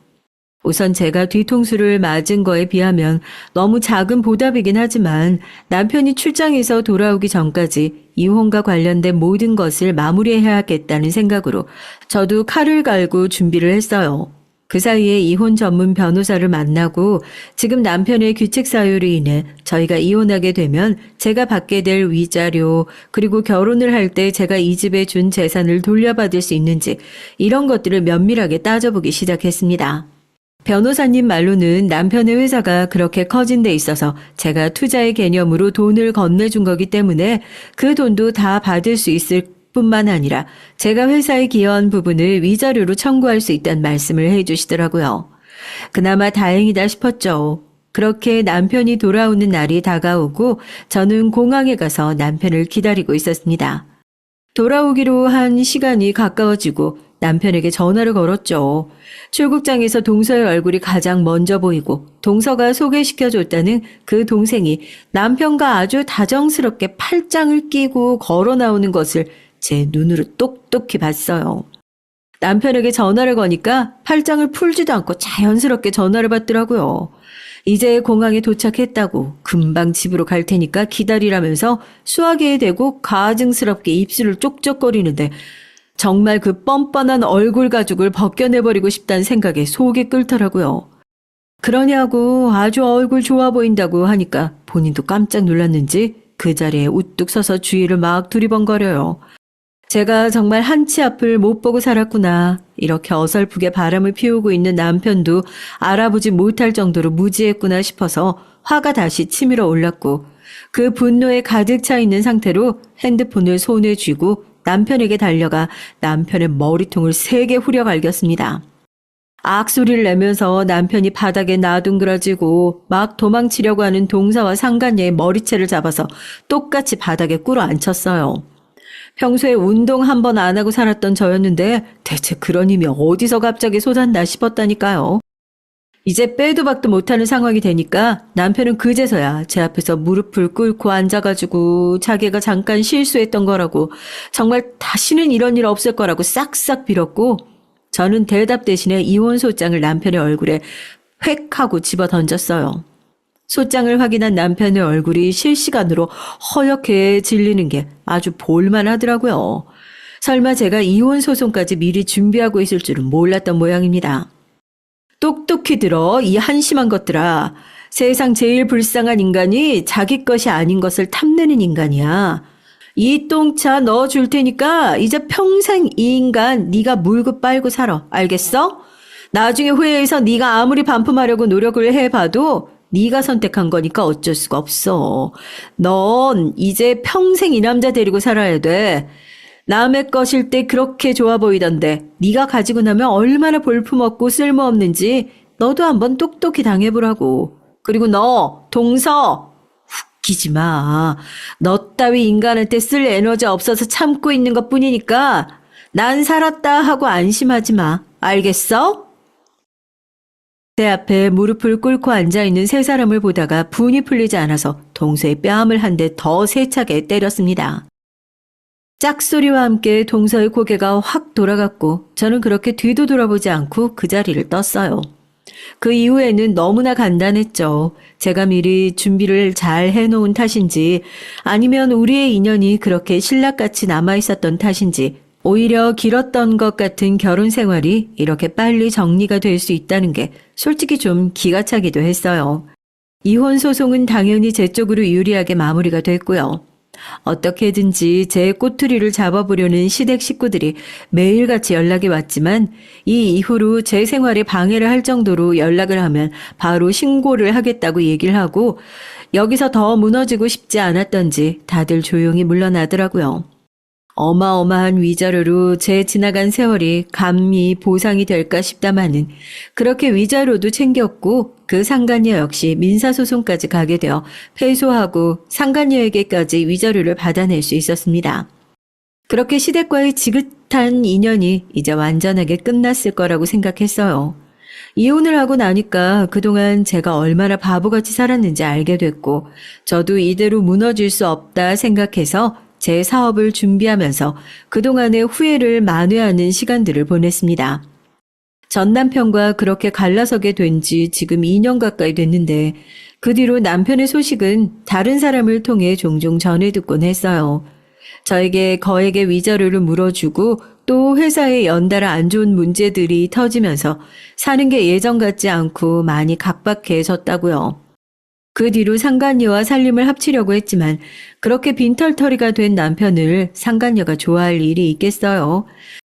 Speaker 1: 우선 제가 뒤통수를 맞은 거에 비하면 너무 작은 보답이긴 하지만 남편이 출장에서 돌아오기 전까지 이혼과 관련된 모든 것을 마무리해야겠다는 생각으로 저도 칼을 갈고 준비를 했어요. 그 사이에 이혼 전문 변호사를 만나고 지금 남편의 규칙 사유로 인해 저희가 이혼하게 되면 제가 받게 될 위자료, 그리고 결혼을 할 때 제가 이 집에 준 재산을 돌려받을 수 있는지 이런 것들을 면밀하게 따져보기 시작했습니다. 변호사님 말로는 남편의 회사가 그렇게 커진 데 있어서 제가 투자의 개념으로 돈을 건네준 거기 때문에 그 돈도 다 받을 수 있을 뿐만 아니라 제가 회사에 기여한 부분을 위자료로 청구할 수 있다는 말씀을 해주시더라고요. 그나마 다행이다 싶었죠. 그렇게 남편이 돌아오는 날이 다가오고 저는 공항에 가서 남편을 기다리고 있었습니다. 돌아오기로 한 시간이 가까워지고 남편에게 전화를 걸었죠. 출국장에서 동서의 얼굴이 가장 먼저 보이고 동서가 소개시켜줬다는 그 동생이 남편과 아주 다정스럽게 팔짱을 끼고 걸어 나오는 것을 제 눈으로 똑똑히 봤어요. 남편에게 전화를 거니까 팔짱을 풀지도 않고 자연스럽게 전화를 받더라고요. 이제 공항에 도착했다고 금방 집으로 갈 테니까 기다리라면서 수화기에 대고 가증스럽게 입술을 쪽쪽거리는데 정말 그 뻔뻔한 얼굴 가죽을 벗겨내버리고 싶다는 생각에 속이 끓더라고요. 그러냐고 아주 얼굴 좋아 보인다고 하니까 본인도 깜짝 놀랐는지 그 자리에 우뚝 서서 주위를 막 두리번거려요. 제가 정말 한치 앞을 못 보고 살았구나. 이렇게 어설프게 바람을 피우고 있는 남편도 알아보지 못할 정도로 무지했구나 싶어서 화가 다시 치밀어 올랐고 그 분노에 가득 차 있는 상태로 핸드폰을 손에 쥐고 남편에게 달려가 남편의 머리통을 세게 후려갈겼습니다. 악소리를 내면서 남편이 바닥에 나둥그러지고 막 도망치려고 하는 동서와 상간녀의 머리채를 잡아서 똑같이 바닥에 꿇어 앉혔어요. 평소에 운동 한 번 안 하고 살았던 저였는데 대체 그런 힘이 어디서 갑자기 솟았나 싶었다니까요. 이제 빼도 박도 못하는 상황이 되니까 남편은 그제서야 제 앞에서 무릎을 꿇고 앉아가지고 자기가 잠깐 실수했던 거라고, 정말 다시는 이런 일 없을 거라고 싹싹 빌었고, 저는 대답 대신에 이혼 소장을 남편의 얼굴에 획 하고 집어 던졌어요. 소장을 확인한 남편의 얼굴이 실시간으로 허옇게 질리는 게 아주 볼만하더라고요. 설마 제가 이혼 소송까지 미리 준비하고 있을 줄은 몰랐던 모양입니다. 똑똑히 들어, 이 한심한 것들아. 세상 제일 불쌍한 인간이 자기 것이 아닌 것을 탐내는 인간이야. 이 똥차 넣어줄 테니까 이제 평생 이 인간 네가 물고 빨고 살아. 알겠어? 나중에 후회해서 네가 아무리 반품하려고 노력을 해봐도 네가 선택한 거니까 어쩔 수가 없어. 넌 이제 평생 이 남자 데리고 살아야 돼. 남의 것일 때 그렇게 좋아 보이던데 네가 가지고 나면 얼마나 볼품없고 쓸모없는지 너도 한번 똑똑히 당해보라고. 그리고 너 동서, 웃기지 마. 너 따위 인간한테 쓸 에너지 없어서 참고 있는 것뿐이니까 난 살았다 하고 안심하지 마. 알겠어? 제 앞에 무릎을 꿇고 앉아있는 세 사람을 보다가 분이 풀리지 않아서 동서의 뺨을 한 대 더 세차게 때렸습니다. 짝소리와 함께 동서의 고개가 확 돌아갔고 저는 그렇게 뒤도 돌아보지 않고 그 자리를 떴어요. 그 이후에는 너무나 간단했죠. 제가 미리 준비를 잘 해놓은 탓인지 아니면 우리의 인연이 그렇게 신락같이 남아있었던 탓인지 오히려 길었던 것 같은 결혼 생활이 이렇게 빨리 정리가 될 수 있다는 게 솔직히 좀 기가 차기도 했어요. 이혼 소송은 당연히 제 쪽으로 유리하게 마무리가 됐고요. 어떻게든지 제 꼬투리를 잡아보려는 시댁 식구들이 매일같이 연락이 왔지만 이 이후로 제 생활에 방해를 할 정도로 연락을 하면 바로 신고를 하겠다고 얘기를 하고 여기서 더 무너지고 싶지 않았던지 다들 조용히 물러나더라고요. 어마어마한 위자료로 제 지나간 세월이 감히 보상이 될까 싶다마는 그렇게 위자료도 챙겼고 그 상간녀 역시 민사소송까지 가게 되어 패소하고 상간녀에게까지 위자료를 받아낼 수 있었습니다. 그렇게 시댁과의 지긋한 인연이 이제 완전하게 끝났을 거라고 생각했어요. 이혼을 하고 나니까 그동안 제가 얼마나 바보같이 살았는지 알게 됐고 저도 이대로 무너질 수 없다 생각해서 제 사업을 준비하면서 그동안의 후회를 만회하는 시간들을 보냈습니다. 전 남편과 그렇게 갈라서게 된 지 지금 2년 가까이 됐는데 그 뒤로 남편의 소식은 다른 사람을 통해 종종 전해 듣곤 했어요. 저에게 거액의 위자료를 물어주고 또 회사에 연달아 안 좋은 문제들이 터지면서 사는 게 예전 같지 않고 많이 각박해졌다고요. 그 뒤로 상간녀와 살림을 합치려고 했지만 그렇게 빈털터리가 된 남편을 상간녀가 좋아할 일이 있겠어요.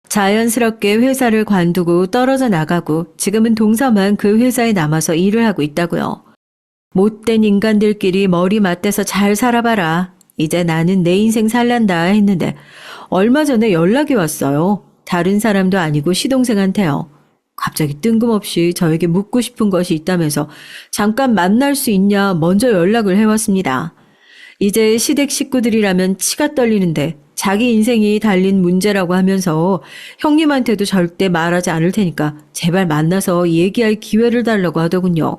Speaker 1: 자연스럽게 회사를 관두고 떨어져 나가고 지금은 동서만 그 회사에 남아서 일을 하고 있다고요. 못된 인간들끼리 머리 맞대서 잘 살아봐라. 이제 나는 내 인생 살란다 했는데 얼마 전에 연락이 왔어요. 다른 사람도 아니고 시동생한테요. 갑자기 뜬금없이 저에게 묻고 싶은 것이 있다면서 잠깐 만날 수 있냐 먼저 연락을 해왔습니다. 이제 시댁 식구들이라면 치가 떨리는데 자기 인생이 달린 문제라고 하면서 형님한테도 절대 말하지 않을 테니까 제발 만나서 얘기할 기회를 달라고 하더군요.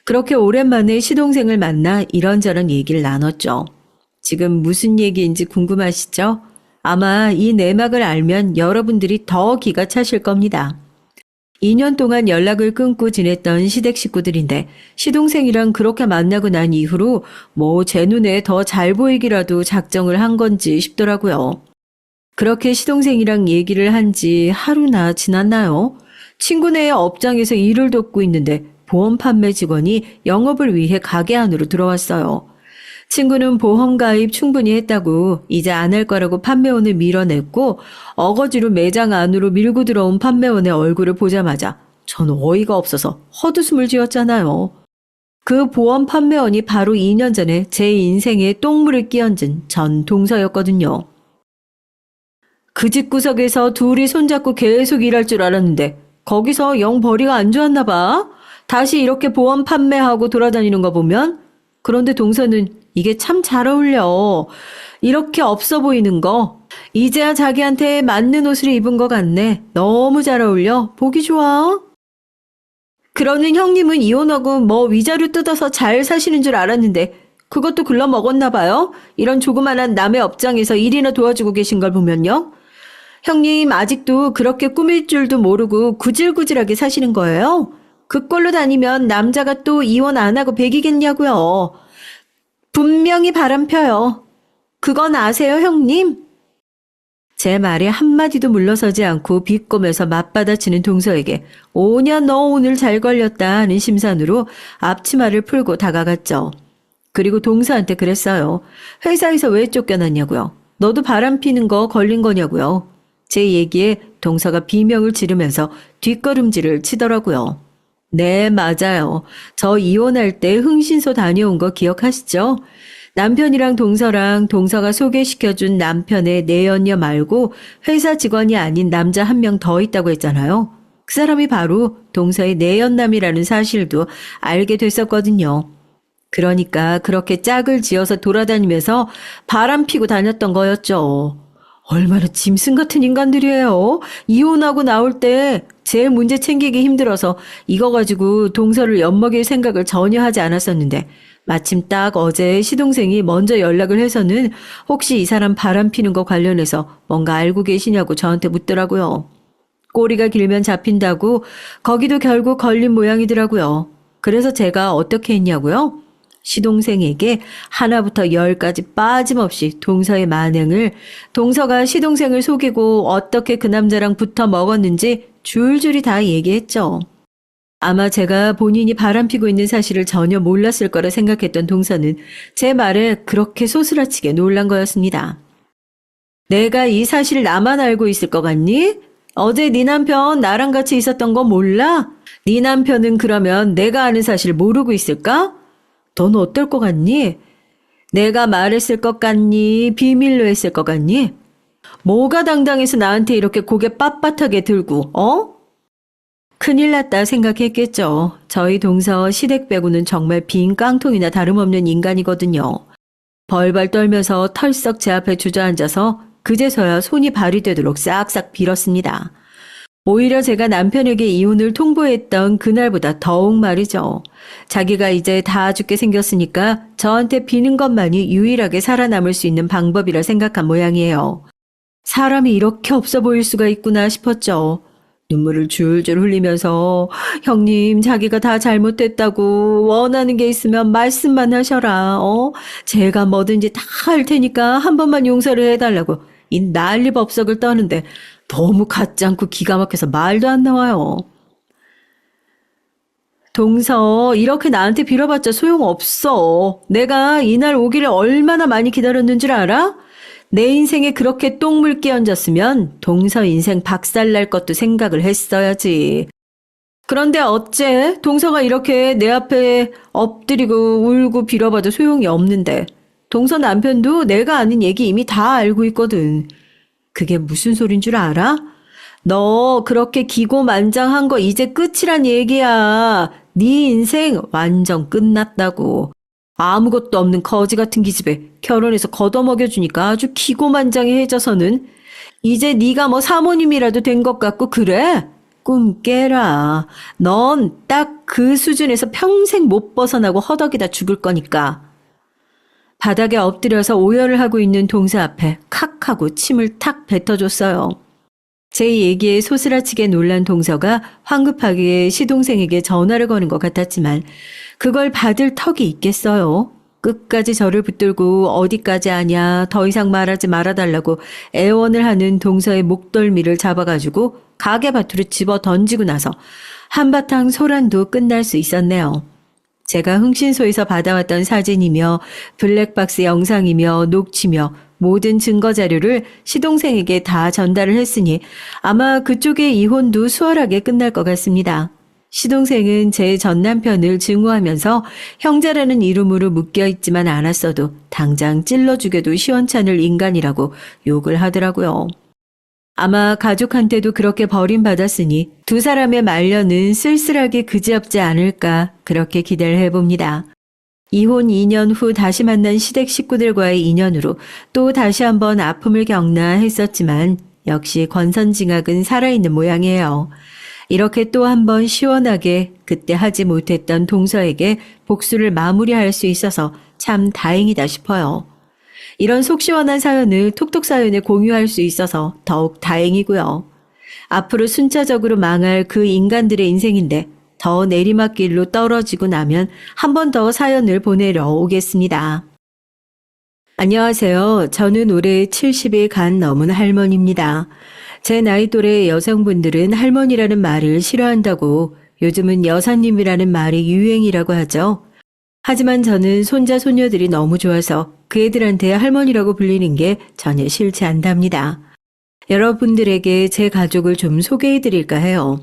Speaker 1: 그렇게 오랜만에 시동생을 만나 이런저런 얘기를 나눴죠. 지금 무슨 얘기인지 궁금하시죠? 아마 이 내막을 알면 여러분들이 더 기가 차실 겁니다. 2년 동안 연락을 끊고 지냈던 시댁 식구들인데 시동생이랑 그렇게 만나고 난 이후로 뭐 제 눈에 더 잘 보이기라도 작정을 한 건지 싶더라고요. 그렇게 시동생이랑 얘기를 한 지 하루나 지났나요? 친구네 업장에서 일을 돕고 있는데 보험 판매 직원이 영업을 위해 가게 안으로 들어왔어요. 친구는 보험 가입 충분히 했다고 이제 안 할 거라고 판매원을 밀어냈고 어거지로 매장 안으로 밀고 들어온 판매원의 얼굴을 보자마자 전 어이가 없어서 헛웃음을 지었잖아요. 그 보험 판매원이 바로 2년 전에 제 인생에 똥물을 끼얹은 전 동서였거든요. 그 집구석에서 둘이 손잡고 계속 일할 줄 알았는데 거기서 영 벌이가 안 좋았나 봐. 다시 이렇게 보험 판매하고 돌아다니는 거 보면 그런데 동서는 이게 참 잘 어울려. 이렇게 없어 보이는 거. 이제야 자기한테 맞는 옷을 입은 것 같네. 너무 잘 어울려. 보기 좋아. 그러는 형님은 이혼하고 뭐 위자료 뜯어서 잘 사시는 줄 알았는데 그것도 글러먹었나 봐요. 이런 조그만한 남의 업장에서 일이나 도와주고 계신 걸 보면요. 형님 아직도 그렇게 꾸밀 줄도 모르고 구질구질하게 사시는 거예요? 그 꼴로 다니면 남자가 또 이혼 안 하고 배기겠냐고요. 분명히 바람 펴요. 그건 아세요, 형님? 제 말에 한마디도 물러서지 않고 비꼬면서 맞받아치는 동서에게 5년 너 오늘 잘 걸렸다 하는 심산으로 앞치마를 풀고 다가갔죠. 그리고 동서한테 그랬어요. 회사에서 왜 쫓겨났냐고요. 너도 바람 피는 거 걸린 거냐고요. 제 얘기에 동서가 비명을 지르면서 뒷걸음질을 치더라고요. 네, 맞아요. 저 이혼할 때 흥신소 다녀온 거 기억하시죠? 남편이랑 동서랑 동서가 소개시켜준 남편의 내연녀 말고 회사 직원이 아닌 남자 한 명 더 있다고 했잖아요. 그 사람이 바로 동서의 내연남이라는 사실도 알게 됐었거든요. 그러니까 그렇게 짝을 지어서 돌아다니면서 바람 피고 다녔던 거였죠. 얼마나 짐승 같은 인간들이에요. 이혼하고 나올 때 제 문제 챙기기 힘들어서 이거 가지고 동서를 엿먹일 생각을 전혀 하지 않았었는데 마침 딱 어제 시동생이 먼저 연락을 해서는 혹시 이 사람 바람 피는 거 관련해서 뭔가 알고 계시냐고 저한테 묻더라고요. 꼬리가 길면 잡힌다고 거기도 결국 걸린 모양이더라고요. 그래서 제가 어떻게 했냐고요? 시동생에게 하나부터 열까지 빠짐없이 동서의 만행을, 동서가 시동생을 속이고 어떻게 그 남자랑 붙어 먹었는지 줄줄이 다 얘기했죠. 아마 제가 본인이 바람피고 있는 사실을 전혀 몰랐을 거라 생각했던 동서는 제 말에 그렇게 소스라치게 놀란 거였습니다. 내가 이 사실 나만 알고 있을 것 같니? 어제 네 남편 나랑 같이 있었던 거 몰라? 네 남편은 그러면 내가 아는 사실 모르고 있을까? 넌 어떨 것 같니? 내가 말했을 것 같니? 비밀로 했을 것 같니? 뭐가 당당해서 나한테 이렇게 고개 빳빳하게 들고, 큰일 났다 생각했겠죠. 저희 동서 시댁 빼고는 정말 빈 깡통이나 다름없는 인간이거든요. 벌벌 떨면서 털썩 제 앞에 주저앉아서 그제서야 손이 발이 되도록 싹싹 빌었습니다. 오히려 제가 남편에게 이혼을 통보했던 그날보다 더욱 말이죠. 자기가 이제 다 죽게 생겼으니까 저한테 비는 것만이 유일하게 살아남을 수 있는 방법이라 생각한 모양이에요. 사람이 이렇게 없어 보일 수가 있구나 싶었죠. 눈물을 줄줄 흘리면서 형님 자기가 다 잘못됐다고 원하는 게 있으면 말씀만 하셔라. 제가 뭐든지 다 할 테니까 한 번만 용서를 해달라고 이 난리법석을 떠는데 너무 같지 않고 기가 막혀서 말도 안 나와요. 동서 이렇게 나한테 빌어봤자 소용없어. 내가 이날 오기를 얼마나 많이 기다렸는 줄 알아? 내 인생에 그렇게 똥물 끼얹었으면 동서 인생 박살날 것도 생각을 했어야지. 그런데 어째 동서가 이렇게 내 앞에 엎드리고 울고 빌어봐도 소용이 없는데 동서 남편도 내가 아는 얘기 이미 다 알고 있거든. 그게 무슨 소린 줄 알아? 너 그렇게 기고만장한 거 이제 끝이란 얘기야. 네 인생 완전 끝났다고. 아무것도 없는 거지 같은 기집애 결혼해서 걷어먹여주니까 아주 기고만장해져서는 이제 네가 뭐 사모님이라도 된 것 같고 그래? 꿈 깨라. 넌 딱 그 수준에서 평생 못 벗어나고 허덕이다 죽을 거니까. 바닥에 엎드려서 오열을 하고 있는 동서 앞에 칵 하고 침을 탁 뱉어줬어요. 제 얘기에 소스라치게 놀란 동서가 황급하게 시동생에게 전화를 거는 것 같았지만 그걸 받을 턱이 있겠어요. 끝까지 저를 붙들고 어디까지 하냐 더 이상 말하지 말아달라고 애원을 하는 동서의 목덜미를 잡아가지고 가게밭으로 집어 던지고 나서 한바탕 소란도 끝날 수 있었네요. 제가 흥신소에서 받아왔던 사진이며 블랙박스 영상이며 녹취며 모든 증거 자료를 시동생에게 다 전달을 했으니 아마 그쪽의 이혼도 수월하게 끝날 것 같습니다. 시동생은 제 전 남편을 증오하면서 형제라는 이름으로 묶여있지만 않았어도 당장 찔러 죽여도 시원찮을 인간이라고 욕을 하더라고요. 아마 가족한테도 그렇게 버림받았으니 두 사람의 말년은 쓸쓸하게 그지없지 않을까 그렇게 기대를 해봅니다. 이혼 2년 후 다시 만난 시댁 식구들과의 인연으로 또 다시 한번 아픔을 겪나 했었지만 역시 권선징악은 살아있는 모양이에요. 이렇게 또 한번 시원하게 그때 하지 못했던 동서에게 복수를 마무리할 수 있어서 참 다행이다 싶어요. 이런 속 시원한 사연을 톡톡 사연에 공유할 수 있어서 더욱 다행이고요. 앞으로 순차적으로 망할 그 인간들의 인생인데 더 내리막길로 떨어지고 나면 한 번 더 사연을 보내러 오겠습니다. 안녕하세요. 저는 올해 70이 간 넘은 할머니입니다. 제 나이 또래 여성분들은 할머니라는 말을 싫어한다고 요즘은 여사님이라는 말이 유행이라고 하죠. 하지만 저는 손자 손녀들이 너무 좋아서 그 애들한테 할머니라고 불리는 게 전혀 싫지 않답니다. 여러분들에게 제 가족을 좀 소개해 드릴까 해요.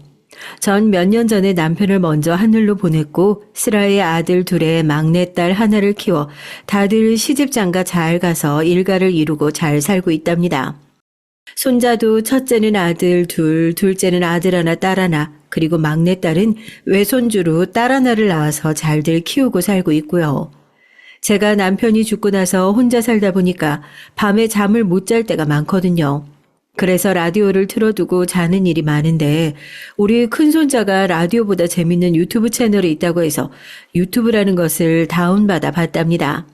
Speaker 1: 전 몇 년 전에 남편을 먼저 하늘로 보냈고 슬아의 아들 둘에 막내딸 하나를 키워 다들 시집장가 잘 가서 일가를 이루고 잘 살고 있답니다. 손자도 첫째는 아들 둘, 둘째는 아들 하나, 딸 하나, 그리고 막내딸은 외손주로 딸 하나를 낳아서 잘들 키우고 살고 있고요. 제가 남편이 죽고 나서 혼자 살다 보니까 밤에 잠을 못 잘 때가 많거든요. 그래서 라디오를 틀어두고 자는 일이 많은데 우리 큰손자가 라디오보다 재밌는 유튜브 채널이 있다고 해서 유튜브라는 것을 다운받아 봤답니다.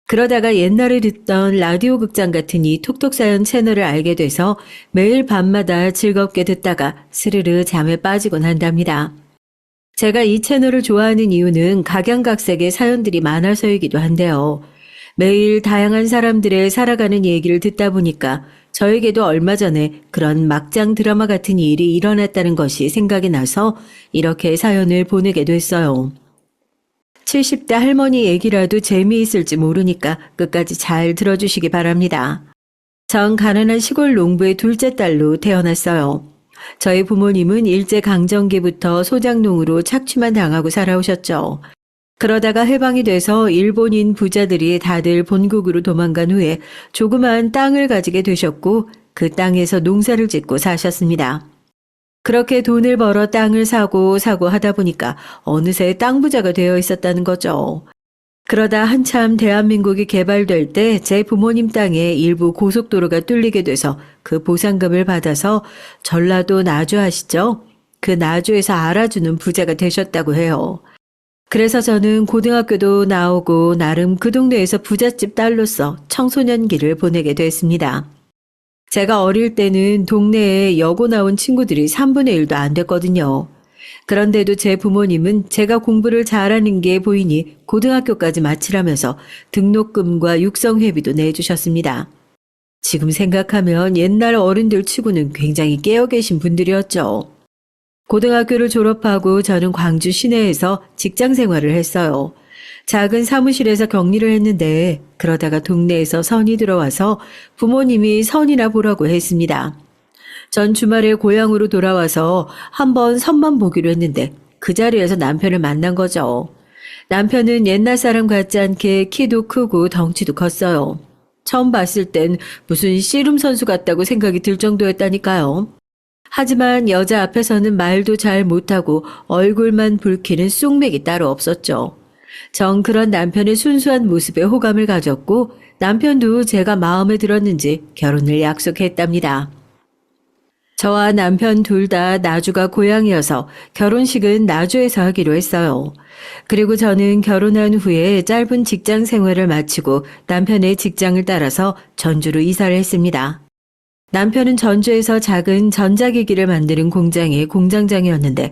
Speaker 1: 그러다가 옛날에 듣던 라디오 극장 같은 이 톡톡사연 채널을 알게 돼서 매일 밤마다 즐겁게 듣다가 스르르 잠에 빠지곤 한답니다. 제가 이 채널을 좋아하는 이유는 각양각색의 사연들이 많아서이기도 한데요. 매일 다양한 사람들의 살아가는 얘기를 듣다 보니까 저에게도 얼마 전에 그런 막장 드라마 같은 일이 일어났다는 것이 생각이 나서 이렇게 사연을 보내게 됐어요. 70대 할머니 얘기라도 재미있을지 모르니까 끝까지 잘 들어주시기 바랍니다. 전 가난한 시골 농부의 둘째 딸로 태어났어요. 저희 부모님은 일제강점기부터 소작농으로 착취만 당하고 살아오셨죠. 그러다가 해방이 돼서 일본인 부자들이 다들 본국으로 도망간 후에 조그마한 땅을 가지게 되셨고 그 땅에서 농사를 짓고 사셨습니다. 그렇게 돈을 벌어 땅을 사고 하다 보니까 어느새 땅 부자가 되어 있었다는 거죠. 그러다 한참 대한민국이 개발될 때 제 부모님 땅에 일부 고속도로가 뚫리게 돼서 그 보상금을 받아서 전라도 나주 아시죠? 그 나주에서 알아주는 부자가 되셨다고 해요. 그래서 저는 고등학교도 나오고 나름 그 동네에서 부잣집 딸로서 청소년기를 보내게 됐습니다. 제가 어릴 때는 동네에 여고 나온 친구들이 3분의 1도 안 됐거든요. 그런데도 제 부모님은 제가 공부를 잘하는 게 보이니 고등학교까지 마치라면서 등록금과 육성회비도 내주셨습니다. 지금 생각하면 옛날 어른들 치고는 굉장히 깨어 계신 분들이었죠. 고등학교를 졸업하고 저는 광주 시내에서 직장 생활을 했어요. 작은 사무실에서 격리를 했는데 그러다가 동네에서 선이 들어와서 부모님이 선이나 보라고 했습니다. 전 주말에 고향으로 돌아와서 한번 선만 보기로 했는데 그 자리에서 남편을 만난 거죠. 남편은 옛날 사람 같지 않게 키도 크고 덩치도 컸어요. 처음 봤을 땐 무슨 씨름 선수 같다고 생각이 들 정도였다니까요. 하지만 여자 앞에서는 말도 잘 못하고 얼굴만 붉히는 쑥맥이 따로 없었죠. 전 그런 남편의 순수한 모습에 호감을 가졌고 남편도 제가 마음에 들었는지 결혼을 약속했답니다. 저와 남편 둘 다 나주가 고향이어서 결혼식은 나주에서 하기로 했어요. 그리고 저는 결혼한 후에 짧은 직장 생활을 마치고 남편의 직장을 따라서 전주로 이사를 했습니다. 남편은 전주에서 작은 전자기기를 만드는 공장의 공장장이었는데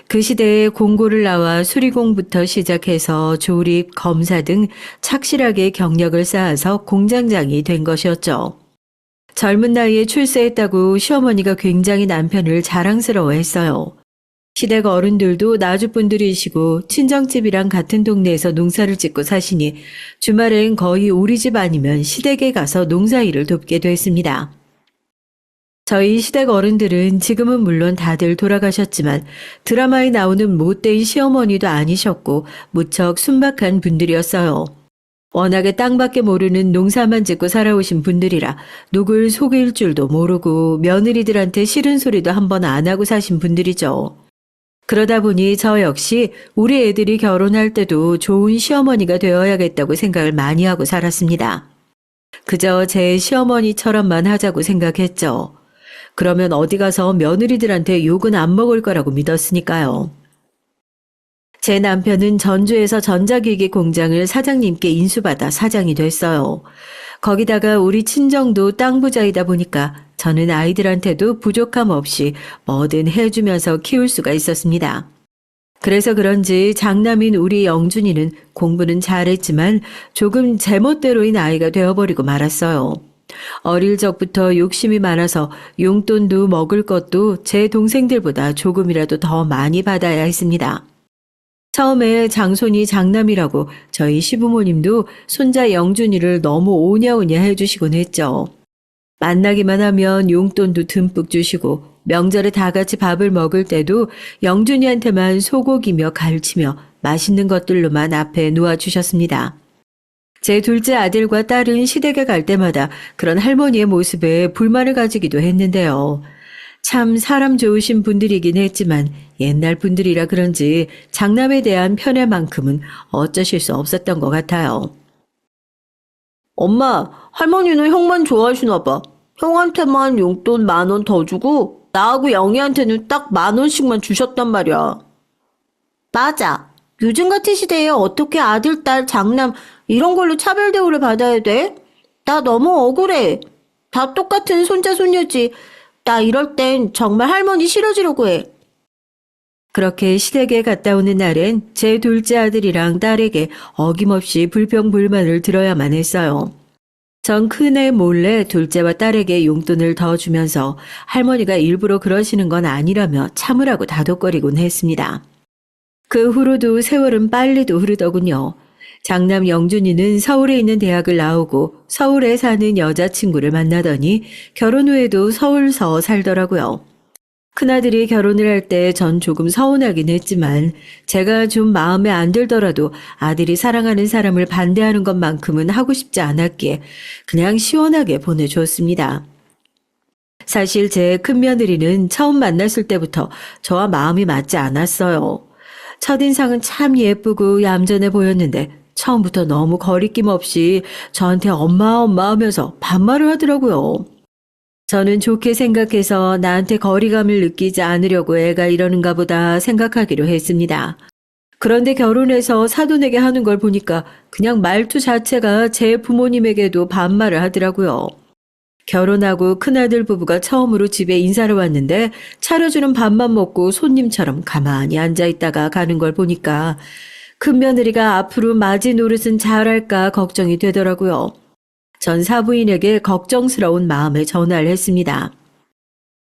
Speaker 1: 그 시대에 공고를 나와 수리공부터 시작해서 조립, 검사 등 착실하게 경력을 쌓아서 공장장이 된 것이었죠. 젊은 나이에 출세했다고 시어머니가 굉장히 남편을 자랑스러워했어요. 시댁 어른들도 나주분들이시고 친정집이랑 같은 동네에서 농사를 짓고 사시니 주말엔 거의 우리 집 아니면 시댁에 가서 농사일을 돕게 됐습니다. 저희 시댁 어른들은 지금은 물론 다들 돌아가셨지만 드라마에 나오는 못된 시어머니도 아니셨고 무척 순박한 분들이었어요. 워낙에 땅밖에 모르는 농사만 짓고 살아오신 분들이라 누굴 속일 줄도 모르고 며느리들한테 싫은 소리도 한번 안 하고 사신 분들이죠. 그러다 보니 저 역시 우리 애들이 결혼할 때도 좋은 시어머니가 되어야겠다고 생각을 많이 하고 살았습니다. 그저 제 시어머니처럼만 하자고 생각했죠. 그러면 어디 가서 며느리들한테 욕은 안 먹을 거라고 믿었으니까요. 제 남편은 전주에서 전자기기 공장을 사장님께 인수받아 사장이 됐어요. 거기다가 우리 친정도 땅 부자이다 보니까 저는 아이들한테도 부족함 없이 뭐든 해주면서 키울 수가 있었습니다. 그래서 그런지 장남인 우리 영준이는 공부는 잘했지만 조금 제멋대로인 아이가 되어버리고 말았어요. 어릴 적부터 욕심이 많아서 용돈도 먹을 것도 제 동생들보다 조금이라도 더 많이 받아야 했습니다. 처음에 장손이 장남이라고 저희 시부모님도 손자 영준이를 너무 오냐오냐 해주시곤 했죠. 만나기만 하면 용돈도 듬뿍 주시고 명절에 다 같이 밥을 먹을 때도 영준이한테만 소고기며 갈치며 맛있는 것들로만 앞에 놓아주셨습니다. 제 둘째 아들과 딸은 시댁에 갈 때마다 그런 할머니의 모습에 불만을 가지기도 했는데요. 참 사람 좋으신 분들이긴 했지만 옛날 분들이라 그런지 장남에 대한 편애만큼은 어쩌실 수 없었던 것 같아요.
Speaker 2: 엄마, 할머니는 형만 좋아하시나 봐. 형한테만 용돈 10,000원 더 주고 나하고 영희한테는 딱 10,000원씩만 주셨단 말이야.
Speaker 3: 맞아. 요즘 같은 시대에 어떻게 아들, 딸, 장남 이런 걸로 차별 대우를 받아야 돼? 나 너무 억울해. 다 똑같은 손자, 손녀지. 나 이럴 땐 정말 할머니 싫어지려고 해.
Speaker 1: 그렇게 시댁에 갔다 오는 날엔 제 둘째 아들이랑 딸에게 어김없이 불평불만을 들어야만 했어요. 전 큰애 몰래 둘째와 딸에게 용돈을 더 주면서 할머니가 일부러 그러시는 건 아니라며 참으라고 다독거리곤 했습니다. 그 후로도 세월은 빨리도 흐르더군요. 장남 영준이는 서울에 있는 대학을 나오고 서울에 사는 여자친구를 만나더니 결혼 후에도 서울서 살더라고요. 큰아들이 결혼을 할 때 전 조금 서운하긴 했지만 제가 좀 마음에 안 들더라도 아들이 사랑하는 사람을 반대하는 것만큼은 하고 싶지 않았기에 그냥 시원하게 보내주었습니다. 사실 제 큰며느리는 처음 만났을 때부터 저와 마음이 맞지 않았어요. 첫인상은 참 예쁘고 얌전해 보였는데 처음부터 너무 거리낌 없이 저한테 엄마 하면서 반말을 하더라고요. 저는 좋게 생각해서 나한테 거리감을 느끼지 않으려고 애가 이러는가 보다 생각하기로 했습니다. 그런데 결혼해서 사돈에게 하는 걸 보니까 그냥 말투 자체가 제 부모님에게도 반말을 하더라고요. 결혼하고 큰아들 부부가 처음으로 집에 인사를 왔는데 차려주는 밥만 먹고 손님처럼 가만히 앉아있다가 가는 걸 보니까 큰며느리가 앞으로 맞이 노릇은 잘할까 걱정이 되더라고요. 전 사부인에게 걱정스러운 마음에 전화를 했습니다.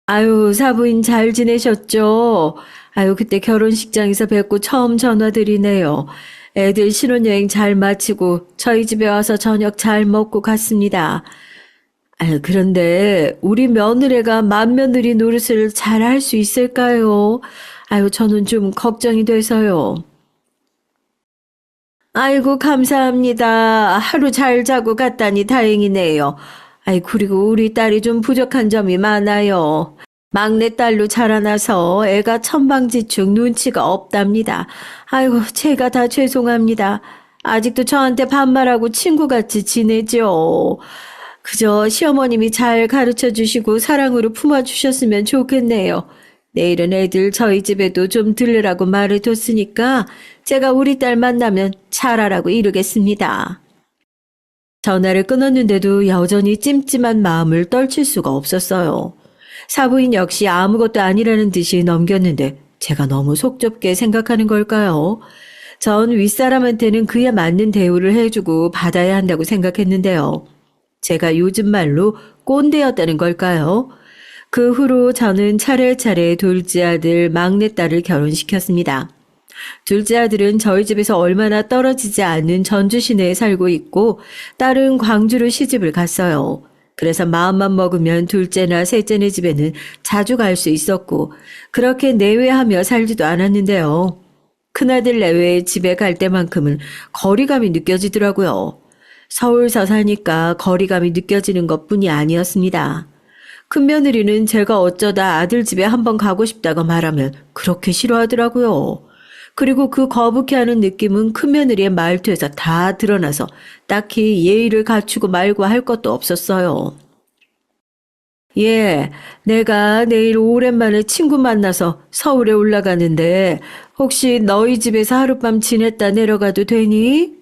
Speaker 1: 아유, 사부인 잘 지내셨죠? 아유, 그때 결혼식장에서 뵙고 처음 전화드리네요. 애들 신혼여행 잘 마치고 저희 집에 와서 저녁 잘 먹고 갔습니다. 아유, 그런데 우리 며느리가 맏며느리 노릇을 잘 할 수 있을까요? 아유, 저는 좀 걱정이 돼서요. 아이고, 감사합니다. 하루 잘 자고 갔다니 다행이네요. 아이, 그리고 우리 딸이 좀 부족한 점이 많아요. 막내딸로 자라나서 애가 천방지축 눈치가 없답니다. 아이고, 제가 다 죄송합니다. 아직도 저한테 반말하고 친구같이 지내죠. 그저 시어머님이 잘 가르쳐 주시고 사랑으로 품어주셨으면 좋겠네요. 내일은 애들 저희 집에도 좀 들르라고 말해뒀으니까 제가 우리 딸 만나면 잘하라고 이르겠습니다. 전화를 끊었는데도 여전히 찜찜한 마음을 떨칠 수가 없었어요. 사부인 역시 아무것도 아니라는 듯이 넘겼는데 제가 너무 속 좁게 생각하는 걸까요? 전 윗사람한테는 그에 맞는 대우를 해주고 받아야 한다고 생각했는데요. 제가 요즘 말로 꼰대였다는 걸까요? 그 후로 저는 차례차례 둘째 아들, 막내딸을 결혼시켰습니다. 둘째 아들은 저희 집에서 얼마나 떨어지지 않는 전주 시내에 살고 있고 딸은 광주로 시집을 갔어요. 그래서 마음만 먹으면 둘째나 셋째네 집에는 자주 갈 수 있었고 그렇게 내외하며 살지도 않았는데요. 큰아들 내외의 집에 갈 때만큼은 거리감이 느껴지더라고요. 서울서 사니까 거리감이 느껴지는 것뿐이 아니었습니다. 큰며느리는 제가 어쩌다 아들 집에 한번 가고 싶다고 말하면 그렇게 싫어하더라고요. 그리고 그 거북해하는 느낌은 큰며느리의 말투에서 다 드러나서 딱히 예의를 갖추고 말고 할 것도 없었어요. 예, 내가 내일 오랜만에 친구 만나서 서울에 올라가는데 혹시 너희 집에서 하룻밤 지냈다 내려가도 되니?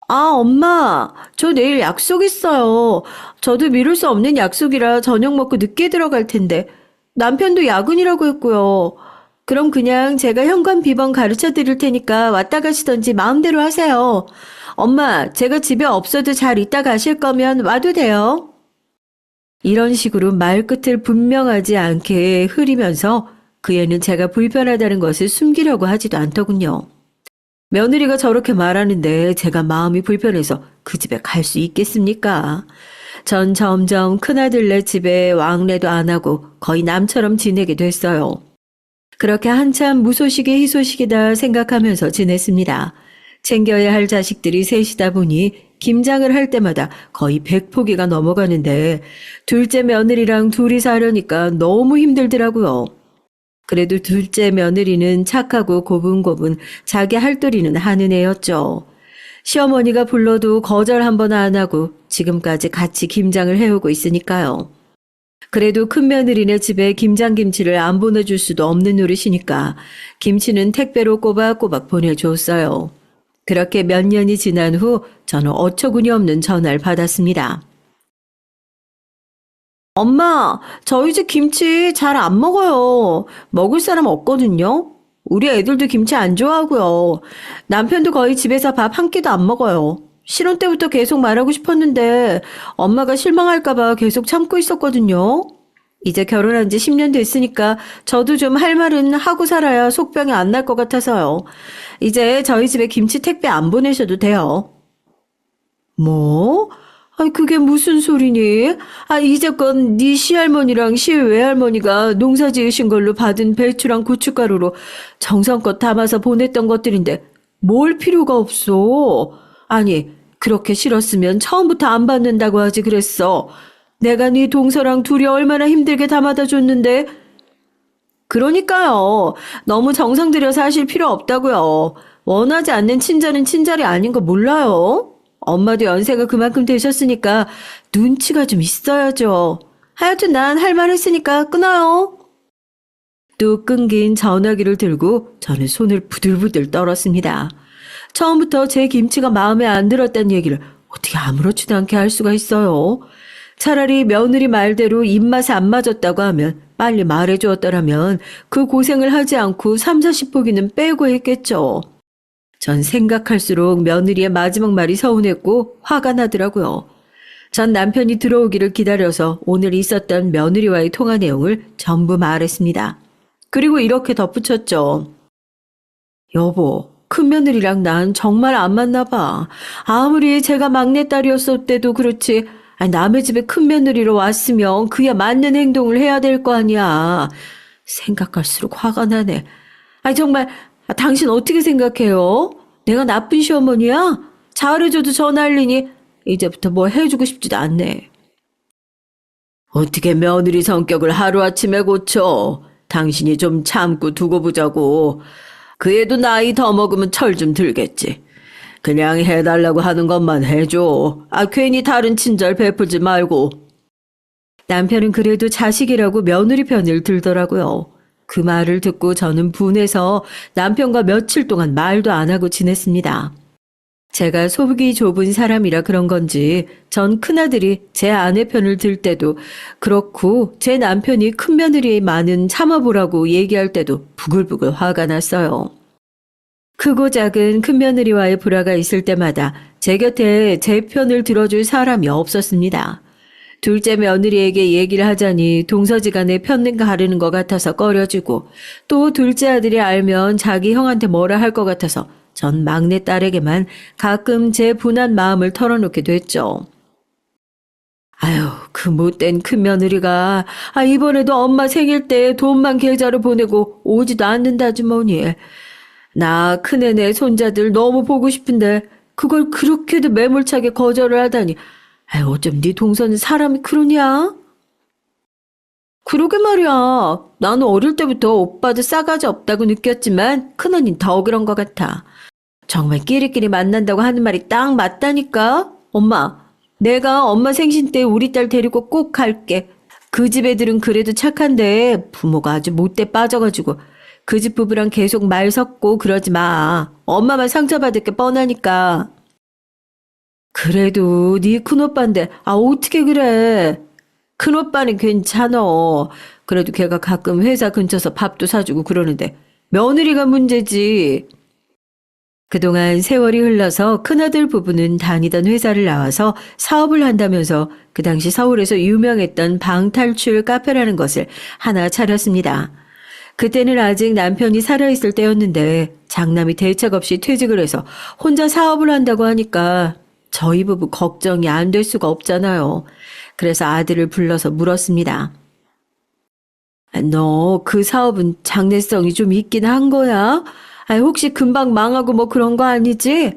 Speaker 1: 아, 엄마, 저 내일 약속 있어요. 저도 미룰 수 없는 약속이라 저녁 먹고 늦게 들어갈 텐데. 남편도 야근이라고 했고요. 그럼 그냥 제가 현관 비번 가르쳐 드릴 테니까 왔다 가시던지 마음대로 하세요. 엄마, 제가 집에 없어도 잘 있다 가실 거면 와도 돼요. 이런 식으로 말끝을 분명하지 않게 흐리면서 그 애는 제가 불편하다는 것을 숨기려고 하지도 않더군요. 며느리가 저렇게 말하는데 제가 마음이 불편해서 그 집에 갈 수 있겠습니까? 전 점점 큰아들네 집에 왕래도 안 하고 거의 남처럼 지내게 됐어요. 그렇게 한참 무소식이 희소식이다 생각하면서 지냈습니다. 챙겨야 할 자식들이 셋이다 보니 김장을 할 때마다 거의 100포기가 넘어가는데 둘째 며느리랑 둘이서 하려니까 너무 힘들더라고요. 그래도 둘째 며느리는 착하고 고분고분 자기 할도리는 하는 애였죠. 시어머니가 불러도 거절 한 번 안 하고 지금까지 같이 김장을 해오고 있으니까요. 그래도 큰 며느리네 집에 김장김치를 안 보내줄 수도 없는 노릇이니까 김치는 택배로 꼬박꼬박 보내줬어요. 그렇게 몇 년이 지난 후 저는 어처구니 없는 전화를 받았습니다.
Speaker 3: 엄마, 저희 집 김치 잘 안 먹어요. 먹을 사람 없거든요. 우리 애들도 김치 안 좋아하고요. 남편도 거의 집에서 밥 한 끼도 안 먹어요. 신혼 때부터 계속 말하고 싶었는데 엄마가 실망할까봐 계속 참고 있었거든요. 이제 결혼한 지 10년 됐으니까 저도 좀 할 말은 하고 살아야 속병이 안 날 것 같아서요. 이제 저희 집에 김치 택배 안 보내셔도 돼요.
Speaker 2: 뭐? 아니, 그게 무슨 소리니? 아, 이제껏 네 시할머니랑 시외할머니가 농사 지으신 걸로 받은 배추랑 고춧가루로 정성껏 담아서 보냈던 것들인데 뭘 필요가 없어? 아니, 그렇게 싫었으면 처음부터 안 받는다고 하지 그랬어. 내가 네 동서랑 둘이 얼마나 힘들게 담아다 줬는데.
Speaker 3: 그러니까요. 너무 정성 들여서 하실 필요 없다고요. 원하지 않는 친절은 친절이 아닌 거 몰라요? 엄마도 연세가 그만큼 되셨으니까 눈치가 좀 있어야죠. 하여튼 난 할 말 했으니까 끊어요.
Speaker 1: 또 끊긴 전화기를 들고 저는 손을 부들부들 떨었습니다. 처음부터 제 김치가 마음에 안 들었다는 얘기를 어떻게 아무렇지도 않게 할 수가 있어요. 차라리 며느리 말대로 입맛에 안 맞았다고 하면 빨리 말해주었더라면 그 고생을 하지 않고 3, 40포기는 빼고 했겠죠. 전 생각할수록 며느리의 마지막 말이 서운했고 화가 나더라고요. 전 남편이 들어오기를 기다려서 오늘 있었던 며느리와의 통화 내용을 전부 말했습니다. 그리고 이렇게 덧붙였죠. 여보, 큰며느리랑 난 정말 안 맞나 봐. 아무리 제가 막내딸이었을 때도 그렇지 남의 집에 큰며느리로 왔으면 그야 맞는 행동을 해야 될 거 아니야. 생각할수록 화가 나네. 정말 당신 어떻게 생각해요? 내가 나쁜 시어머니야? 잘해줘도 저 난리니 이제부터 뭐 해주고 싶지도 않네. 어떻게 며느리 성격을 하루아침에 고쳐? 당신이 좀 참고 두고 보자고. 그 애도 나이 더 먹으면 철 좀 들겠지. 그냥 해달라고 하는 것만 해줘. 괜히 다른 친절 베풀지 말고. 남편은 그래도 자식이라고 며느리 편을 들더라고요. 그 말을 듣고 저는 분해서 남편과 며칠 동안 말도 안 하고 지냈습니다. 제가 속이 좁은 사람이라 그런 건지 전 큰아들이 제 아내 편을 들 때도 그렇고 제 남편이 큰며느리의 많은 참아보라고 얘기할 때도 부글부글 화가 났어요. 크고 작은 큰며느리와의 불화가 있을 때마다 제 곁에 제 편을 들어줄 사람이 없었습니다. 둘째 며느리에게 얘기를 하자니 동서지간에 편 가르는 것 같아서 꺼려지고 또 둘째 아들이 알면 자기 형한테 뭐라 할 것 같아서 전 막내 딸에게만 가끔 제 분한 마음을 털어놓게 됐죠. 그 못된 큰며느리가 이번에도 엄마 생일 때 돈만 계좌로 보내고 오지도 않는다지 뭐니. 나 큰애네 손자들 너무 보고 싶은데 그걸 그렇게도 매몰차게 거절을 하다니. 어쩜 네 동서는 사람이 그러냐? 그러게 말이야. 나는 어릴 때부터 오빠도 싸가지 없다고 느꼈지만 큰언니는 더 그런 것 같아. 정말 끼리끼리 만난다고 하는 말이 딱 맞다니까. 엄마, 내가 엄마 생신 때 우리 딸 데리고 꼭 갈게. 그 집 애들은 그래도 착한데 부모가 아주 못돼 빠져가지고 그 집 부부랑 계속 말 섞고 그러지 마. 엄마만 상처받을 게 뻔하니까. 그래도 네 큰오빠인데 어떻게 그래. 큰오빠는 괜찮어. 그래도 걔가 가끔 회사 근처서 밥도 사주고 그러는데 며느리가 문제지. 그동안 세월이 흘러서 큰아들 부부는 다니던 회사를 나와서 사업을 한다면서 그 당시 서울에서 유명했던 방탈출 카페라는 것을 하나 차렸습니다. 그때는 아직 남편이 살아있을 때였는데 장남이 대책 없이 퇴직을 해서 혼자 사업을 한다고 하니까 저희 부부 걱정이 안 될 수가 없잖아요. 그래서 아들을 불러서 물었습니다. 너 그 사업은 장래성이 좀 있긴 한 거야? 혹시 금방 망하고 뭐 그런 거 아니지?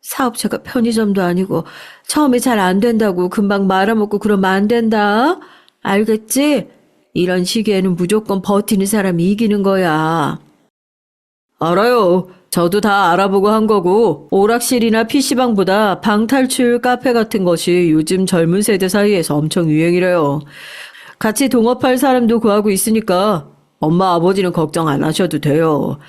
Speaker 1: 사업체가 편의점도 아니고 처음에 잘 안 된다고 금방 말아먹고 그러면 안 된다. 알겠지? 이런 시기에는 무조건 버티는 사람이 이기는 거야. 알아요. 저도 다 알아보고 한 거고 오락실이나 PC방보다 방탈출 카페 같은 것이 요즘 젊은 세대 사이에서 엄청 유행이래요. 같이 동업할 사람도 구하고 있으니까 엄마 아버지는 걱정 안 하셔도 돼요.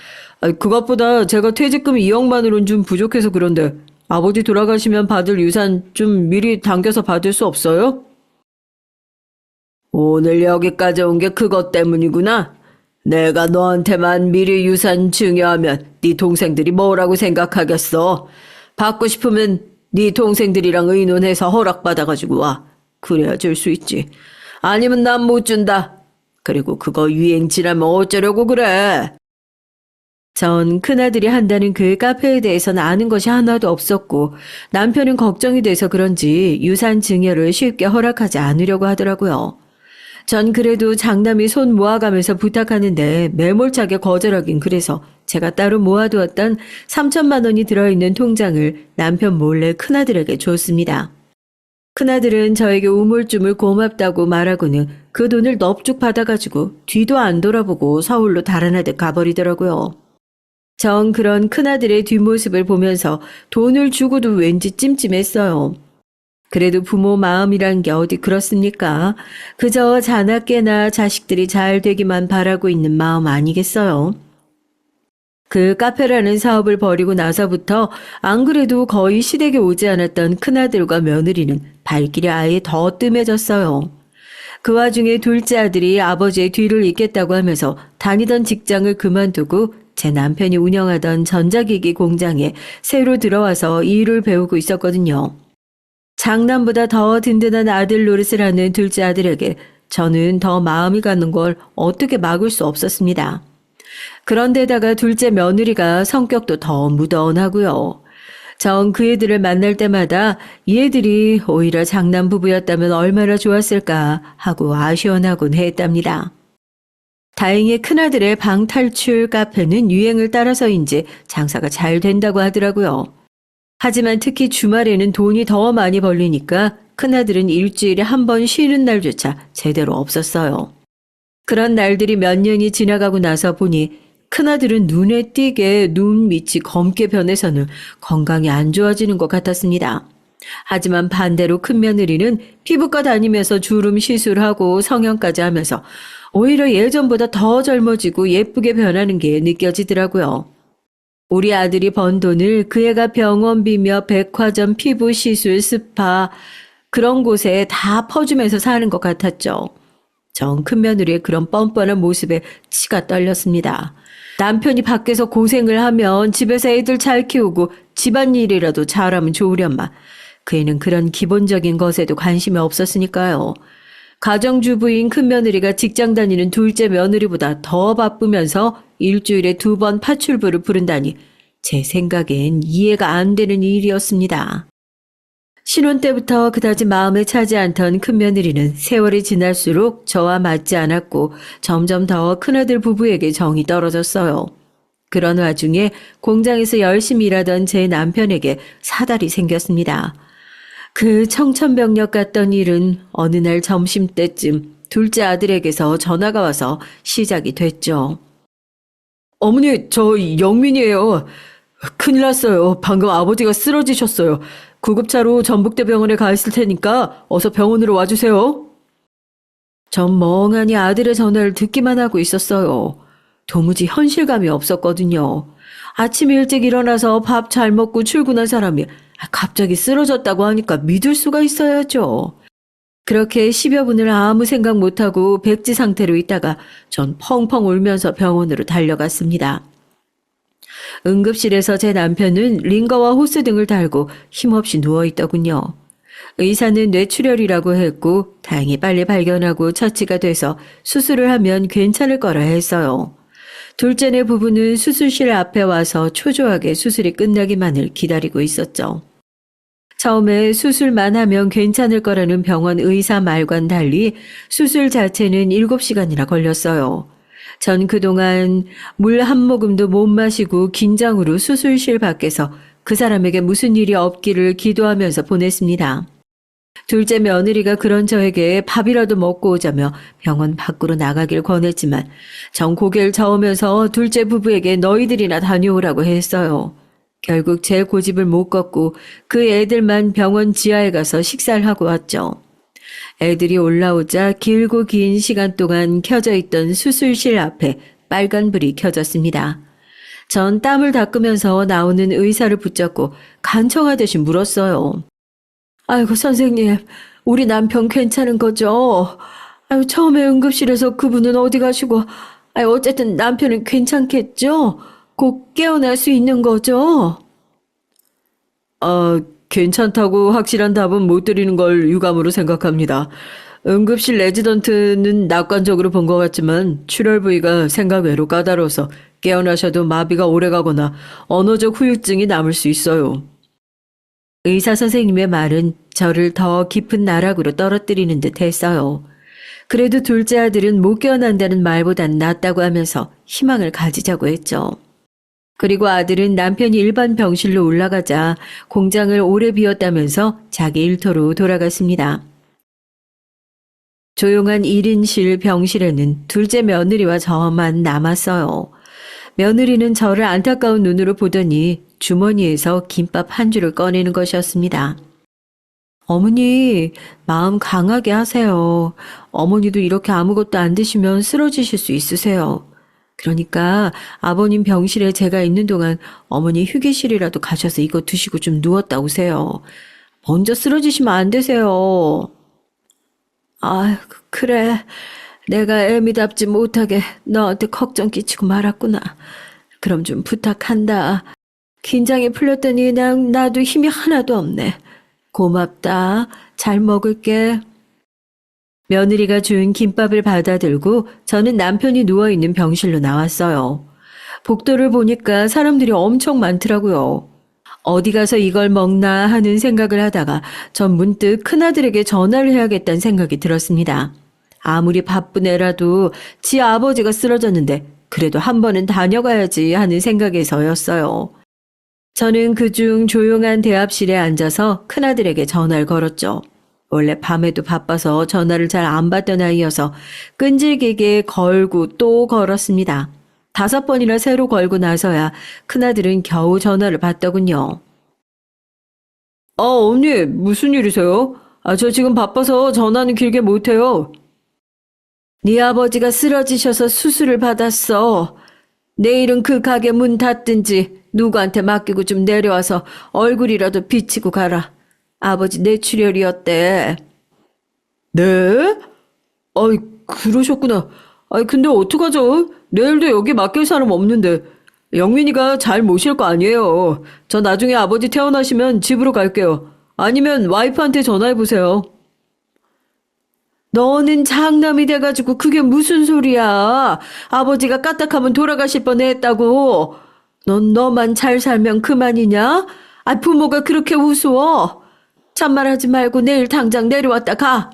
Speaker 1: 그것보다 제가 퇴직금 2억만으로는 좀 부족해서 그런데 아버지 돌아가시면 받을 유산 좀 미리 당겨서 받을 수 없어요?
Speaker 2: 오늘 여기까지 온 게 그것 때문이구나. 내가 너한테만 미리 유산 증여하면 네 동생들이 뭐라고 생각하겠어. 받고 싶으면 네 동생들이랑 의논해서 허락받아가지고 와. 그래야 줄 수 있지. 아니면 난 못 준다. 그리고 그거 유행 지나면 어쩌려고 그래.
Speaker 1: 전 큰아들이 한다는 그 카페에 대해서는 아는 것이 하나도 없었고 남편은 걱정이 돼서 그런지 유산 증여를 쉽게 허락하지 않으려고 하더라고요. 전 그래도 장남이 손 모아가면서 부탁하는데 매몰차게 거절하긴 그래서 제가 따로 모아두었던 3천만 원이 들어있는 통장을 남편 몰래 큰아들에게 줬습니다. 큰아들은 저에게 우물쭈물 고맙다고 말하고는 그 돈을 넙죽 받아가지고 뒤도 안 돌아보고 서울로 달아나듯 가버리더라고요. 전 그런 큰아들의 뒷모습을 보면서 돈을 주고도 왠지 찜찜했어요. 그래도 부모 마음이란 게 어디 그렇습니까? 그저 자나깨나 자식들이 잘 되기만 바라고 있는 마음 아니겠어요? 그 카페라는 사업을 벌이고 나서부터 안 그래도 거의 시댁에 오지 않았던 큰아들과 며느리는 발길이 아예 더 뜸해졌어요. 그 와중에 둘째 아들이 아버지의 뒤를 잇겠다고 하면서 다니던 직장을 그만두고 제 남편이 운영하던 전자기기 공장에 새로 들어와서 일을 배우고 있었거든요. 장남보다 더 든든한 아들 노릇을 하는 둘째 아들에게 저는 더 마음이 가는 걸 어떻게 막을 수 없었습니다. 그런데다가 둘째 며느리가 성격도 더 무던하고요. 전 그 애들을 만날 때마다 이 애들이 오히려 장남 부부였다면 얼마나 좋았을까 하고 아쉬워하곤 했답니다. 다행히 큰아들의 방탈출 카페는 유행을 따라서인지 장사가 잘 된다고 하더라고요. 하지만 특히 주말에는 돈이 더 많이 벌리니까 큰아들은 일주일에 한 번 쉬는 날조차 제대로 없었어요. 그런 날들이 몇 년이 지나가고 나서 보니 큰아들은 눈에 띄게 눈 밑이 검게 변해서는 건강이 안 좋아지는 것 같았습니다. 하지만 반대로 큰며느리는 피부과 다니면서 주름 시술하고 성형까지 하면서 오히려 예전보다 더 젊어지고 예쁘게 변하는 게 느껴지더라고요. 우리 아들이 번 돈을 그 애가 병원비며 백화점 피부 시술 스파 그런 곳에 다 퍼주면서 사는 것 같았죠. 전 큰며느리의 그런 뻔뻔한 모습에 치가 떨렸습니다. 남편이 밖에서 고생을 하면 집에서 애들 잘 키우고 집안일이라도 잘하면 좋으련만 그 애는 그런 기본적인 것에도 관심이 없었으니까요. 가정주부인 큰며느리가 직장 다니는 둘째 며느리보다 더 바쁘면서 일주일에 2번 파출부를 부른다니 제 생각엔 이해가 안 되는 일이었습니다. 신혼 때부터 그다지 마음에 차지 않던 큰며느리는 세월이 지날수록 저와 맞지 않았고 점점 더 큰아들 부부에게 정이 떨어졌어요. 그런 와중에 공장에서 열심히 일하던 제 남편에게 사달이 생겼습니다. 그 청천벽력 같던 일은 어느 날 점심때쯤 둘째 아들에게서 전화가 와서 시작이 됐죠.
Speaker 2: 어머니, 저 영민이에요. 큰일 났어요. 방금 아버지가 쓰러지셨어요. 구급차로 전북대병원에 가 있을 테니까 어서 병원으로 와주세요.
Speaker 1: 전 멍하니 아들의 전화를 듣기만 하고 있었어요. 도무지 현실감이 없었거든요. 아침 일찍 일어나서 밥 잘 먹고 출근한 사람이 갑자기 쓰러졌다고 하니까 믿을 수가 있어야죠. 그렇게 10여 분을 아무 생각 못하고 백지 상태로 있다가 전 펑펑 울면서 병원으로 달려갔습니다. 응급실에서 제 남편은 링거와 호스 등을 달고 힘없이 누워있더군요. 의사는 뇌출혈이라고 했고 다행히 빨리 발견하고 처치가 돼서 수술을 하면 괜찮을 거라 했어요. 둘째네 부부는 수술실 앞에 와서 초조하게 수술이 끝나기만을 기다리고 있었죠. 처음에 수술만 하면 괜찮을 거라는 병원 의사 말과는 달리 수술 자체는 7시간이나 걸렸어요. 전 그동안 물 한 모금도 못 마시고 긴장으로 수술실 밖에서 그 사람에게 무슨 일이 없기를 기도하면서 보냈습니다. 둘째 며느리가 그런 저에게 밥이라도 먹고 오자며 병원 밖으로 나가길 권했지만 전 고개를 저으면서 둘째 부부에게 너희들이나 다녀오라고 했어요. 결국 제 고집을 못 꺾고 그 애들만 병원 지하에 가서 식사를 하고 왔죠. 애들이 올라오자 길고 긴 시간 동안 켜져 있던 수술실 앞에 빨간불이 켜졌습니다. 전 땀을 닦으면서 나오는 의사를 붙잡고 간청하듯이 물었어요.
Speaker 2: 아이고, 선생님, 우리 남편 괜찮은 거죠? 아유, 처음에 응급실에서 그분은 어디 가시고, 아유, 어쨌든 남편은 괜찮겠죠? 곧 깨어날 수 있는 거죠?
Speaker 3: 괜찮다고 확실한 답은 못 드리는 걸 유감으로 생각합니다. 응급실 레지던트는 낙관적으로 본 것 같지만 출혈 부위가 생각 외로 까다로워서 깨어나셔도 마비가 오래가거나 언어적 후유증이 남을 수 있어요.
Speaker 1: 의사 선생님의 말은 저를 더 깊은 나락으로 떨어뜨리는 듯 했어요. 그래도 둘째 아들은 못 깨어난다는 말보단 낫다고 하면서 희망을 가지자고 했죠. 그리고 아들은 남편이 일반 병실로 올라가자 공장을 오래 비웠다면서 자기 일터로 돌아갔습니다. 조용한 1인실 병실에는 둘째 며느리와 저만 남았어요. 며느리는 저를 안타까운 눈으로 보더니 주머니에서 김밥 한 줄을 꺼내는 것이었습니다. 어머니, 마음 강하게 하세요. 어머니도 이렇게 아무것도 안 드시면 쓰러지실 수 있으세요. 그러니까 아버님 병실에 제가 있는 동안 어머니 휴게실이라도 가셔서 이거 드시고 좀 누웠다 오세요. 먼저 쓰러지시면 안 되세요.
Speaker 2: 아유, 그래. 내가 애미답지 못하게 너한테 걱정 끼치고 말았구나. 그럼 좀 부탁한다. 긴장이 풀렸더니 그냥 나도 힘이 하나도 없네. 고맙다. 잘 먹을게.
Speaker 1: 며느리가 준 김밥을 받아들고 저는 남편이 누워있는 병실로 나왔어요. 복도를 보니까 사람들이 엄청 많더라고요. 어디 가서 이걸 먹나 하는 생각을 하다가 전 문득 큰아들에게 전화를 해야겠다는 생각이 들었습니다. 아무리 바쁜 애라도 지 아버지가 쓰러졌는데 그래도 한 번은 다녀가야지 하는 생각에서였어요. 저는 그중 조용한 대합실에 앉아서 큰아들에게 전화를 걸었죠. 원래 밤에도 바빠서 전화를 잘 안 받던 아이여서 끈질기게 걸고 또 걸었습니다. 5번이나 새로 걸고 나서야 큰아들은 겨우 전화를 받더군요.
Speaker 3: 언니, 무슨 일이세요? 저 지금 바빠서 전화는 길게 못해요.
Speaker 2: 네 아버지가 쓰러지셔서 수술을 받았어. 내일은 그 가게 문 닫든지 누구한테 맡기고 좀 내려와서 얼굴이라도 비치고 가라. 아버지 뇌출혈이었대.
Speaker 3: 네? 그러셨구나. 근데 어떡하죠? 내일도 여기 맡길 사람 없는데. 영민이가 잘 모실 거 아니에요. 저 나중에 아버지 퇴원하시면 집으로 갈게요. 아니면 와이프한테 전화해보세요.
Speaker 2: 너는 장남이 돼가지고 그게 무슨 소리야. 아버지가 까딱하면 돌아가실 뻔했다고. 넌 너만 잘 살면 그만이냐? 부모가 그렇게 우스워. 잔말하지 말고 내일 당장 내려왔다 가.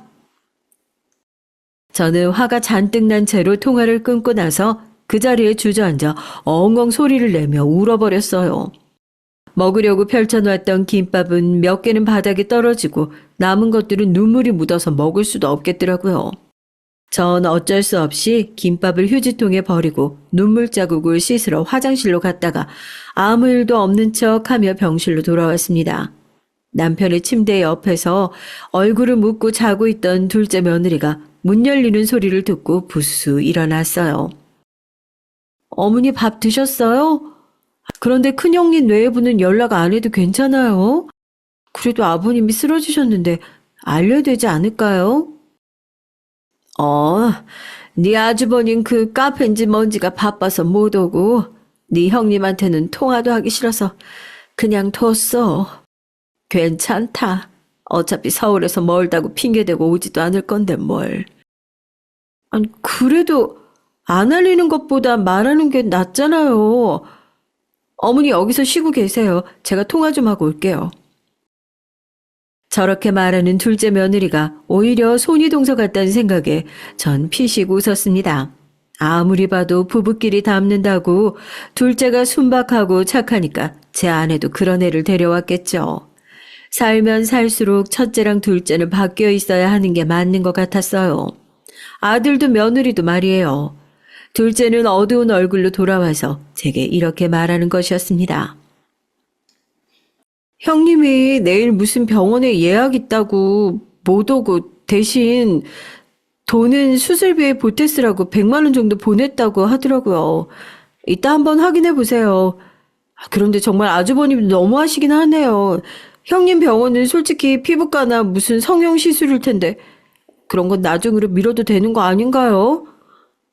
Speaker 1: 저는 화가 잔뜩 난 채로 통화를 끊고 나서 그 자리에 주저앉아 엉엉 소리를 내며 울어버렸어요. 먹으려고 펼쳐놨던 김밥은 몇 개는 바닥에 떨어지고 남은 것들은 눈물이 묻어서 먹을 수도 없겠더라고요. 전 어쩔 수 없이 김밥을 휴지통에 버리고 눈물 자국을 씻으러 화장실로 갔다가 아무 일도 없는 척하며 병실로 돌아왔습니다. 남편의 침대 옆에서 얼굴을 묶고 자고 있던 둘째 며느리가 문 열리는 소리를 듣고 부스스 일어났어요.
Speaker 2: 어머니 밥 드셨어요? 그런데 큰형님 외부는 연락 안 해도 괜찮아요? 그래도 아버님이 쓰러지셨는데 알려야 되지 않을까요? 네 아주버님 그 카페인지 뭔지가 바빠서 못 오고 네 형님한테는 통화도 하기 싫어서 그냥 뒀어. 괜찮다. 어차피 서울에서 멀다고 핑계대고 오지도 않을 건데 뭘. 아니 그래도 안 알리는 것보다 말하는 게 낫잖아요. 어머니 여기서 쉬고 계세요. 제가 통화 좀 하고 올게요.
Speaker 1: 저렇게 말하는 둘째 며느리가 오히려 손이동서 같다는 생각에 전 피식 웃었습니다. 아무리 봐도 부부끼리 닮는다고 둘째가 순박하고 착하니까 제 아내도 그런 애를 데려왔겠죠. 살면 살수록 첫째랑 둘째는 바뀌어 있어야 하는 게 맞는 것 같았어요. 아들도 며느리도 말이에요. 둘째는 어두운 얼굴로 돌아와서 제게 이렇게 말하는 것이었습니다.
Speaker 2: 형님이 내일 무슨 병원에 예약 있다고 못 오고 대신 돈은 수술비에 보태 쓰라고 100만 원 정도 보냈다고 하더라고요. 이따 한번 확인해 보세요. 그런데 정말 아주버님 너무하시긴 하네요. 형님 병원은 솔직히 피부과나 무슨 성형 시술일 텐데
Speaker 3: 그런 건 나중으로 미뤄도 되는 거 아닌가요?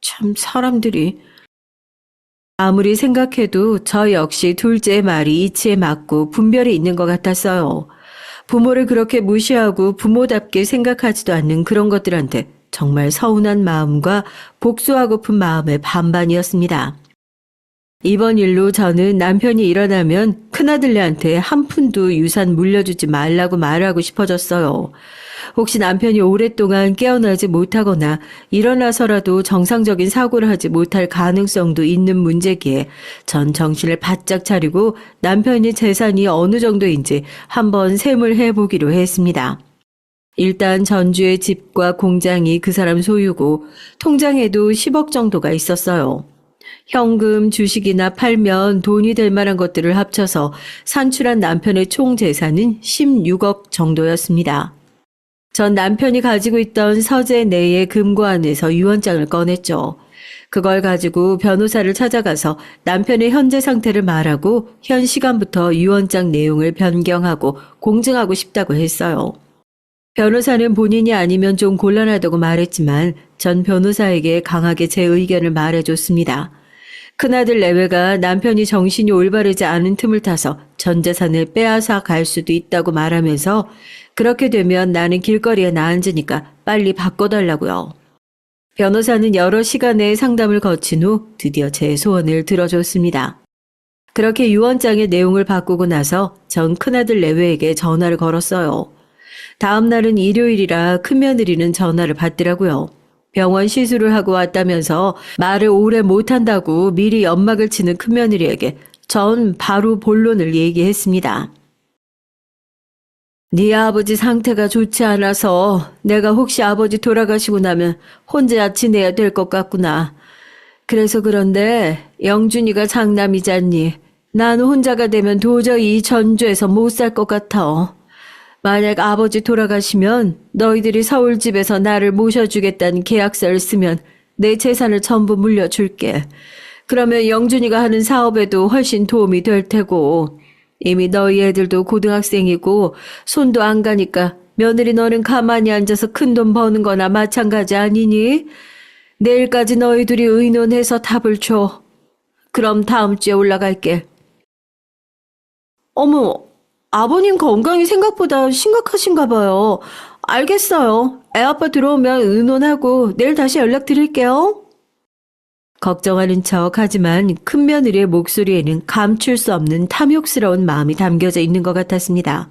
Speaker 3: 참 사람들이.
Speaker 1: 아무리 생각해도 저 역시 둘째의 말이 이치에 맞고 분별이 있는 것 같았어요. 부모를 그렇게 무시하고 부모답게 생각하지도 않는 그런 것들한테 정말 서운한 마음과 복수하고픈 마음의 반반이었습니다. 이번 일로 저는 남편이 일어나면 큰아들네한테 한 푼도 유산 물려주지 말라고 말하고 싶어졌어요. 혹시 남편이 오랫동안 깨어나지 못하거나 일어나서라도 정상적인 사고를 하지 못할 가능성도 있는 문제기에 전 정신을 바짝 차리고 남편이 재산이 어느 정도인지 한번 셈을 해보기로 했습니다. 일단 전주의 집과 공장이 그 사람 소유고 통장에도 10억 정도가 있었어요. 현금, 주식이나 팔면 돈이 될 만한 것들을 합쳐서 산출한 남편의 총 재산은 16억 정도였습니다. 전 남편이 가지고 있던 서재 내의 금고안에서 유언장을 꺼냈죠. 그걸 가지고 변호사를 찾아가서 남편의 현재 상태를 말하고 현 시간부터 유언장 내용을 변경하고 공증하고 싶다고 했어요. 변호사는 본인이 아니면 좀 곤란하다고 말했지만 전 변호사에게 강하게 제 의견을 말해줬습니다. 큰아들 내외가 남편이 정신이 올바르지 않은 틈을 타서 전 재산을 빼앗아 갈 수도 있다고 말하면서 그렇게 되면 나는 길거리에 나앉으니까 빨리 바꿔달라고요. 변호사는 여러 시간의 상담을 거친 후 드디어 제 소원을 들어줬습니다. 그렇게 유언장의 내용을 바꾸고 나서 전 큰아들 내외에게 전화를 걸었어요. 다음 날은 일요일이라 큰며느리는 전화를 받더라고요. 병원 시술을 하고 왔다면서 말을 오래 못한다고 미리 연막을 치는 큰며느리에게 전 바로 본론을 얘기했습니다. 네 아버지 상태가 좋지 않아서 내가 혹시 아버지 돌아가시고 나면 혼자 지내야 될 것 같구나. 그래서 그런데 영준이가 장남이잖니. 나는 혼자가 되면 도저히 이 전주에서 못 살 것 같아. 만약 아버지 돌아가시면 너희들이 서울집에서 나를 모셔주겠다는 계약서를 쓰면 내 재산을 전부 물려줄게. 그러면 영준이가 하는 사업에도 훨씬 도움이 될 테고 이미 너희 애들도 고등학생이고 손도 안 가니까 며느리 너는 가만히 앉아서 큰돈 버는 거나 마찬가지 아니니? 내일까지 너희 둘이 의논해서 답을 줘. 그럼 다음 주에 올라갈게.
Speaker 3: 어머, 아버님 건강이 생각보다 심각하신가 봐요. 알겠어요. 애아빠 들어오면 의논하고 내일 다시 연락드릴게요.
Speaker 1: 걱정하는 척 하지만 큰며느리의 목소리에는 감출 수 없는 탐욕스러운 마음이 담겨져 있는 것 같았습니다.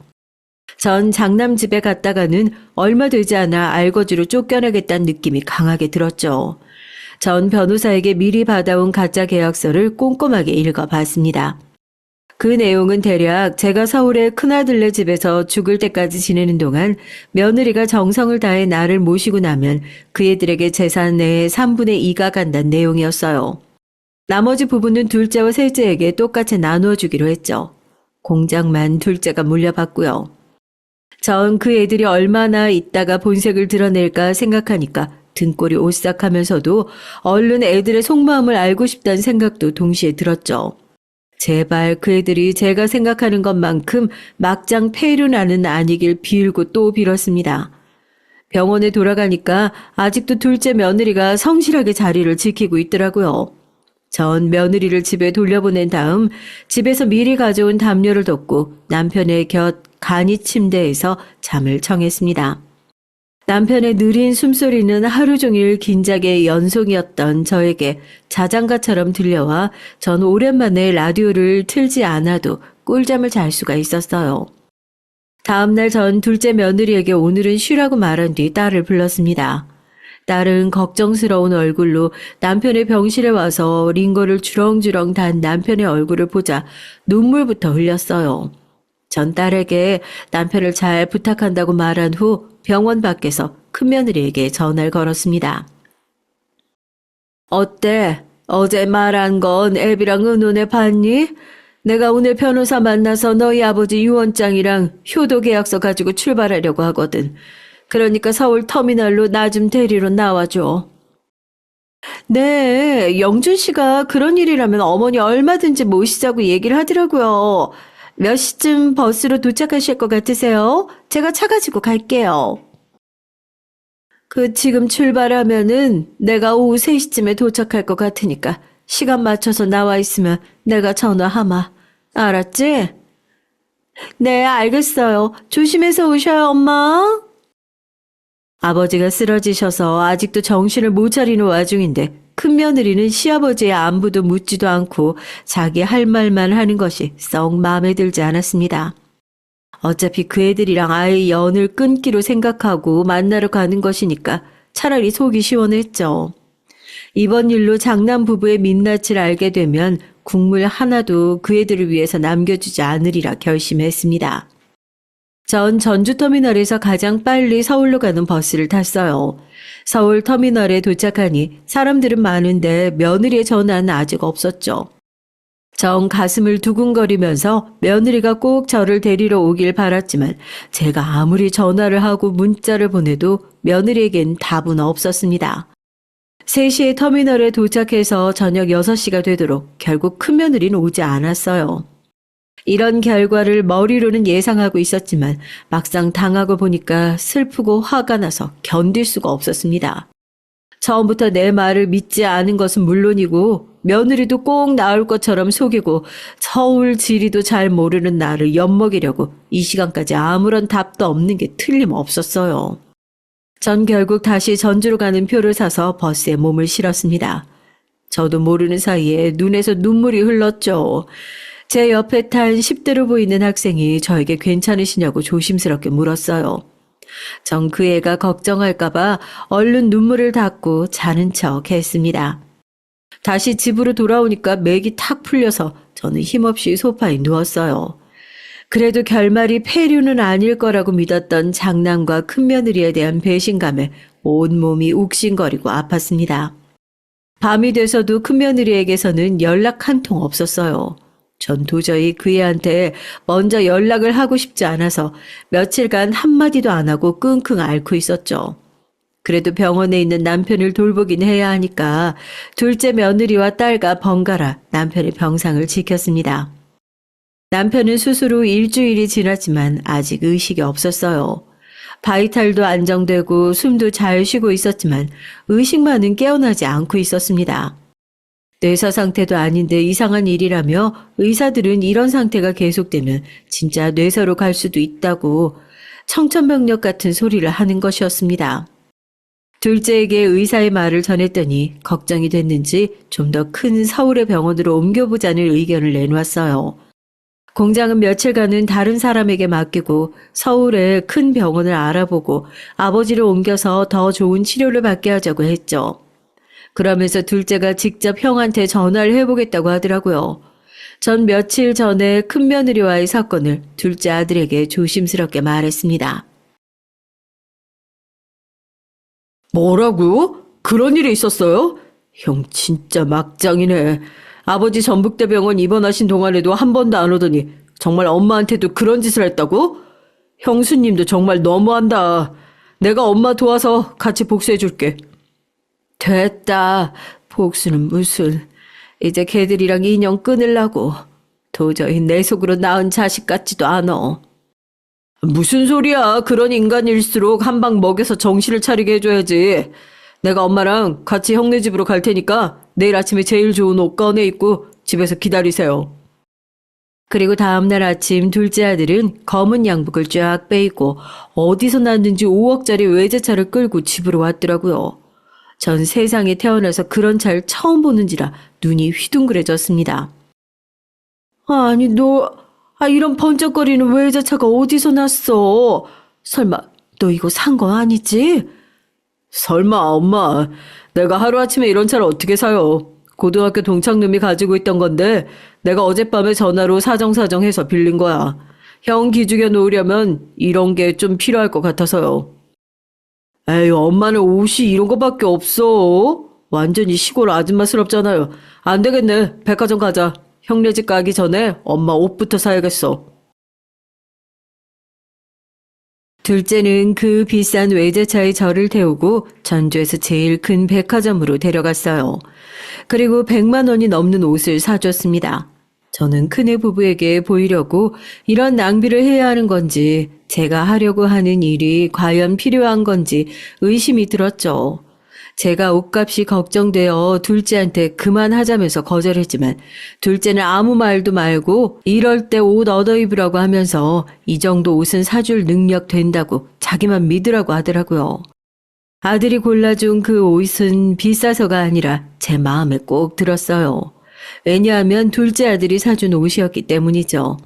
Speaker 1: 전 장남 집에 갔다가는 얼마 되지 않아 알거지로 쫓겨나겠다는 느낌이 강하게 들었죠. 전 변호사에게 미리 받아온 가짜 계약서를 꼼꼼하게 읽어봤습니다. 그 내용은 대략 제가 서울의 큰아들네 집에서 죽을 때까지 지내는 동안 며느리가 정성을 다해 나를 모시고 나면 그 애들에게 재산의 3분의 2가 간다는 내용이었어요. 나머지 부분은 둘째와 셋째에게 똑같이 나누어 주기로 했죠. 공장만 둘째가 물려받고요. 전 그 애들이 얼마나 있다가 본색을 드러낼까 생각하니까 등골이 오싹하면서도 얼른 애들의 속마음을 알고 싶다는 생각도 동시에 들었죠. 제발 그 애들이 제가 생각하는 것만큼 막장 폐륜아는 아니길 빌고 또 빌었습니다. 병원에 돌아가니까 아직도 둘째 며느리가 성실하게 자리를 지키고 있더라고요. 전 며느리를 집에 돌려보낸 다음 집에서 미리 가져온 담요를 덮고 남편의 곁 간이 침대에서 잠을 청했습니다. 남편의 느린 숨소리는 하루 종일 긴장의 연속이었던 저에게 자장가처럼 들려와 전 오랜만에 라디오를 틀지 않아도 꿀잠을 잘 수가 있었어요. 다음날 전 둘째 며느리에게 오늘은 쉬라고 말한 뒤 딸을 불렀습니다. 딸은 걱정스러운 얼굴로 남편의 병실에 와서 링거를 주렁주렁 단 남편의 얼굴을 보자 눈물부터 흘렸어요. 전 딸에게 남편을 잘 부탁한다고 말한 후 병원 밖에서 큰며느리에게 전화를 걸었습니다. 어때? 어제 말한 건 애비랑 의논해 봤니? 내가 오늘 변호사 만나서 너희 아버지 유언장이랑 효도 계약서 가지고 출발하려고 하거든. 그러니까 서울 터미널로 나 좀 데리러 나와줘.
Speaker 3: 네, 영준 씨가 그런 일이라면 어머니 얼마든지 모시자고 얘기를 하더라고요. 몇 시쯤 버스로 도착하실 것 같으세요? 제가 차 가지고 갈게요.
Speaker 2: 지금 출발하면은 내가 오후 3시쯤에 도착할 것 같으니까 시간 맞춰서 나와 있으면 내가 전화하마. 알았지? 네, 알겠어요. 조심해서 오셔요, 엄마. 아버지가 쓰러지셔서 아직도 정신을 못 차리는 와중인데 큰며느리는 시아버지의 안부도 묻지도 않고 자기 할 말만 하는 것이 썩 마음에 들지 않았습니다. 어차피 그 애들이랑 아예 연을 끊기로 생각하고 만나러 가는 것이니까 차라리 속이 시원했죠. 이번 일로 장남 부부의 민낯을 알게 되면 국물 하나도 그 애들을 위해서 남겨주지 않으리라 결심했습니다. 전 전주터미널에서 가장 빨리 서울로 가는 버스를 탔어요. 서울 터미널에 도착하니 사람들은 많은데 며느리의 전화는 아직 없었죠. 정 가슴을 두근거리면서 며느리가 꼭 저를 데리러 오길 바랐지만 제가 아무리 전화를 하고 문자를 보내도 며느리에겐 답은 없었습니다. 3시에 터미널에 도착해서 저녁 6시가 되도록 결국 큰며느리는 오지 않았어요. 이런 결과를 머리로는 예상하고 있었지만 막상 당하고 보니까 슬프고 화가 나서 견딜 수가 없었습니다. 처음부터 내 말을 믿지 않은 것은 물론이고 며느리도 꼭 나올 것처럼 속이고 서울 지리도 잘 모르는 나를 엿먹이려고 이 시간까지 아무런 답도 없는 게 틀림없었어요. 전 결국 다시 전주로 가는 표를 사서 버스에 몸을 실었습니다. 저도 모르는 사이에 눈에서 눈물이 흘렀죠. 제 옆에 탄 10대로 보이는 학생이 저에게 괜찮으시냐고 조심스럽게 물었어요. 전 그 애가 걱정할까봐 얼른 눈물을 닦고 자는 척 했습니다. 다시 집으로 돌아오니까 맥이 탁 풀려서 저는 힘없이 소파에 누웠어요. 그래도 결말이 폐류는 아닐 거라고 믿었던 장남과 큰며느리에 대한 배신감에 온몸이 욱신거리고 아팠습니다. 밤이 돼서도 큰며느리에게서는 연락 한 통 없었어요. 전 도저히 그 애한테 먼저 연락을 하고 싶지 않아서 며칠간 한마디도 안 하고 끙끙 앓고 있었죠. 그래도 병원에 있는 남편을 돌보긴 해야 하니까 둘째 며느리와 딸과 번갈아 남편의 병상을 지켰습니다. 남편은 수술 후 일주일이 지났지만 아직 의식이 없었어요. 바이탈도 안정되고 숨도 잘 쉬고 있었지만 의식만은 깨어나지 않고 있었습니다. 뇌사 상태도 아닌데 이상한 일이라며 의사들은 이런 상태가 계속되면 진짜 뇌사로 갈 수도 있다고 청천벽력 같은 소리를 하는 것이었습니다. 둘째에게 의사의 말을 전했더니 걱정이 됐는지 좀 더 큰 서울의 병원으로 옮겨보자는 의견을 내놓았어요. 공장은 며칠간은 다른 사람에게 맡기고 서울에 큰 병원을 알아보고 아버지를 옮겨서 더 좋은 치료를 받게 하자고 했죠. 그러면서 둘째가 직접 형한테 전화를 해보겠다고 하더라고요. 전 며칠 전에 큰며느리와의 사건을 둘째 아들에게 조심스럽게 말했습니다. 뭐라고? 그런 일이 있었어요? 형 진짜 막장이네. 아버지 전북대병원 입원하신 동안에도 한 번도 안 오더니 정말 엄마한테도 그런 짓을 했다고? 형수님도 정말 너무한다. 내가 엄마 도와서 같이 복수해줄게. 됐다. 복수는 무슨. 이제 걔들이랑 인연 끊으려고. 도저히 내 속으로 낳은 자식 같지도 않아. 무슨 소리야. 그런 인간일수록 한 방 먹여서 정신을 차리게 해줘야지. 내가 엄마랑 같이 형네 집으로 갈 테니까 내일 아침에 제일 좋은 옷 꺼내 입고 집에서 기다리세요. 그리고 다음날 아침 둘째 아들은 검은 양복을 쫙 빼입고 어디서 났는지 5억짜리 외제차를 끌고 집으로 왔더라고요. 전 세상에 태어나서 그런 차를 처음 보는지라 눈이 휘둥그레졌습니다. 아니 이런 번쩍거리는 외제차가 어디서 났어? 설마 너 이거 산 거 아니지? 설마 엄마, 내가 하루아침에 이런 차를 어떻게 사요? 고등학교 동창놈이 가지고 있던 건데 내가 어젯밤에 전화로 사정사정해서 빌린 거야. 형 기죽여 놓으려면 이런 게 좀 필요할 것 같아서요. 에이, 엄마는 옷이 이런 거밖에 없어. 완전히 시골 아줌마스럽잖아요. 안 되겠네. 백화점 가자. 형네 집 가기 전에 엄마 옷부터 사야겠어. 둘째는 그 비싼 외제차에 저를 태우고 전주에서 제일 큰 백화점으로 데려갔어요. 그리고 100만 원이 넘는 옷을 사줬습니다.
Speaker 1: 저는 큰애 부부에게 보이려고 이런 낭비를 해야 하는 건지 제가 하려고 하는 일이 과연 필요한 건지 의심이 들었죠. 제가 옷값이 걱정되어 둘째한테 그만하자면서 거절했지만 둘째는 아무 말도 말고 이럴 때 옷 얻어 입으라고 하면서 이 정도 옷은 사줄 능력 된다고 자기만 믿으라고 하더라고요. 아들이 골라준 그 옷은 비싸서가 아니라 제 마음에 꼭 들었어요. 왜냐하면 둘째 아들이 사준 옷이었기 때문이죠.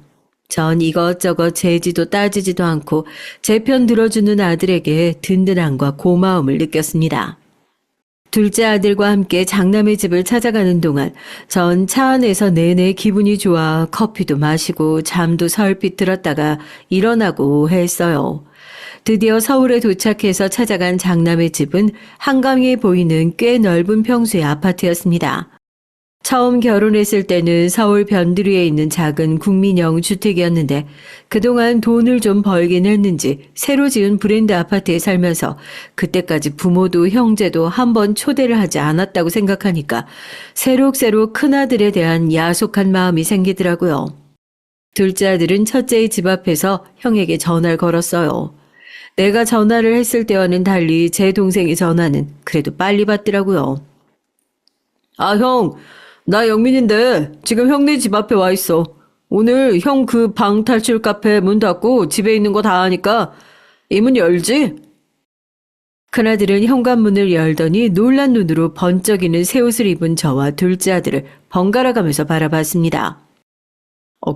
Speaker 1: 전 이것저것 재지도 따지지도 않고 제 편 들어주는 아들에게 든든함과 고마움을 느꼈습니다. 둘째 아들과 함께 장남의 집을 찾아가는 동안 전 차 안에서 내내 기분이 좋아 커피도 마시고 잠도 설핏 들었다가 일어나고 했어요. 드디어 서울에 도착해서 찾아간 장남의 집은 한강에 보이는 꽤 넓은 평수의 아파트였습니다. 처음 결혼했을 때는 서울 변두리에 있는 작은 국민형 주택이었는데 그동안 돈을 좀 벌긴 했는지 새로 지은 브랜드 아파트에 살면서 그때까지 부모도 형제도 한 번 초대를 하지 않았다고 생각하니까 새록새록 큰아들에 대한 야속한 마음이 생기더라고요. 둘째 아들은 첫째의 집 앞에서 형에게 전화를 걸었어요. 내가 전화를 했을 때와는 달리 제 동생의 전화는 그래도 빨리 받더라고요.
Speaker 2: 아, 형. 나 영민인데 지금 형네 집 앞에 와 있어. 오늘 형 그 방 탈출 카페 문 닫고 집에 있는 거 다 하니까 이 문 열지?
Speaker 1: 큰아들은 현관문을 열더니 놀란 눈으로 번쩍이는 새 옷을 입은 저와 둘째 아들을 번갈아 가면서 바라봤습니다.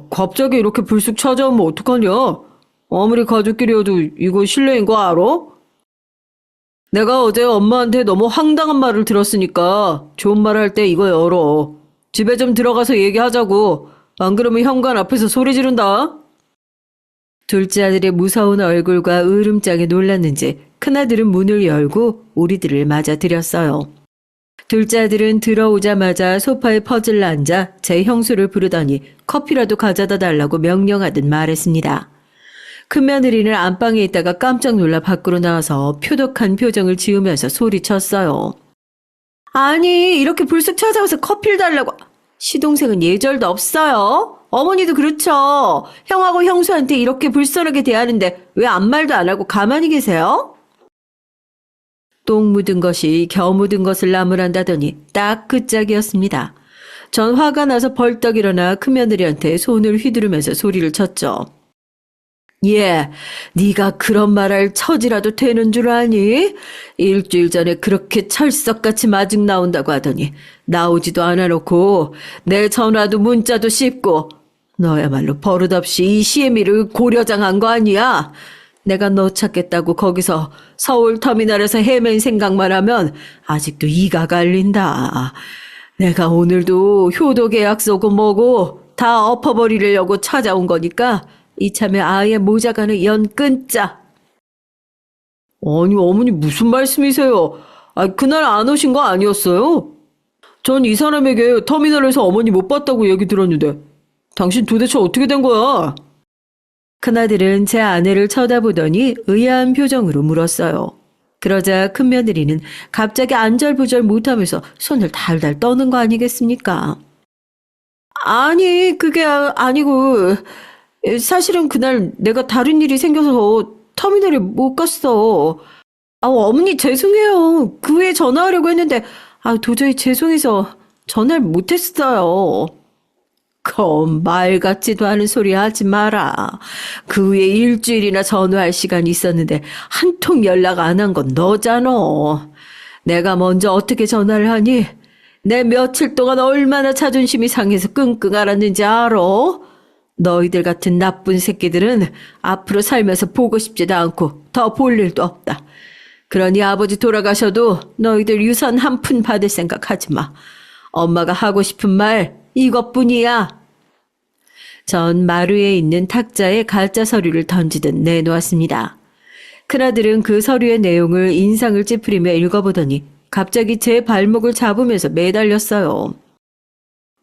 Speaker 2: 갑자기 이렇게 불쑥 찾아오면 어떡하냐? 아무리 가족끼리여도 이거 실례인 거 알아? 내가 어제 엄마한테 너무 황당한 말을 들었으니까 좋은 말 할 때 이거 열어. 집에 좀 들어가서 얘기하자고. 안 그러면 현관 앞에서 소리 지른다.
Speaker 1: 둘째 아들의 무서운 얼굴과 으름장에 놀랐는지 큰아들은 문을 열고 우리들을 맞아들였어요. 둘째 아들은 들어오자마자 소파에 퍼질러 앉아 제 형수를 부르더니 커피라도 가져다 달라고 명령하듯 말했습니다. 큰며느리는 안방에 있다가 깜짝 놀라 밖으로 나와서 표독한 표정을 지으면서 소리쳤어요.
Speaker 3: 아니, 이렇게 불쑥 찾아와서 커피를 달라고. 시동생은 예절도 없어요. 어머니도 그렇죠. 형하고 형수한테 이렇게 불편하게 대하는데 왜 아무 말도 안 하고 가만히 계세요?
Speaker 1: 똥 묻은 것이 겨 묻은 것을 나무란다더니 딱 그 짝이었습니다. 전 화가 나서 벌떡 일어나 큰며느리한테 손을 휘두르면서 소리를 쳤죠.
Speaker 2: 예, 네가 그런 말할 처지라도 되는 줄 아니? 일주일 전에 그렇게 철석같이 마중 나온다고 하더니 나오지도 않아놓고 내 전화도 문자도 씹고 너야말로 버릇없이 이 시애미를 고려장한 거 아니야? 내가 너 찾겠다고 거기서 서울 터미널에서 헤맨 생각만 하면 아직도 이가 갈린다. 내가 오늘도 효도 계약서고 뭐고 다 엎어버리려고 찾아온 거니까 이참에 아예 모자가는 연 끊자. 아니, 어머니 무슨 말씀이세요? 그날 안 오신 거 아니었어요? 전 이 사람에게 터미널에서 어머니 못 봤다고 얘기 들었는데 당신 도대체 어떻게 된 거야?
Speaker 1: 큰아들은 제 아내를 쳐다보더니 의아한 표정으로 물었어요. 그러자 큰며느리는 갑자기 안절부절 못하면서 손을 달달 떠는 거 아니겠습니까?
Speaker 3: 아니, 그게 아니고 사실은 그날 내가 다른 일이 생겨서 터미널에 못 갔어. 어머니 죄송해요. 그 후에 전화하려고 했는데 도저히 죄송해서 전화를 못했어요.
Speaker 2: 그럼 말 같지도 않은 소리 하지 마라. 그 후에 일주일이나 전화할 시간이 있었는데 한 통 연락 안 한 건 너잖아. 내가 먼저 어떻게 전화를 하니? 내 며칠 동안 얼마나 자존심이 상해서 끙끙 앓았는지 알아? 너희들 같은 나쁜 새끼들은 앞으로 살면서 보고 싶지도 않고 더 볼 일도 없다. 그러니 아버지 돌아가셔도 너희들 유산 한 푼 받을 생각 하지 마. 엄마가 하고 싶은 말 이것뿐이야.
Speaker 1: 전 마루에 있는 탁자에 가짜 서류를 던지듯 내놓았습니다. 큰아들은 그 서류의 내용을 인상을 찌푸리며 읽어보더니 갑자기 제 발목을 잡으면서 매달렸어요.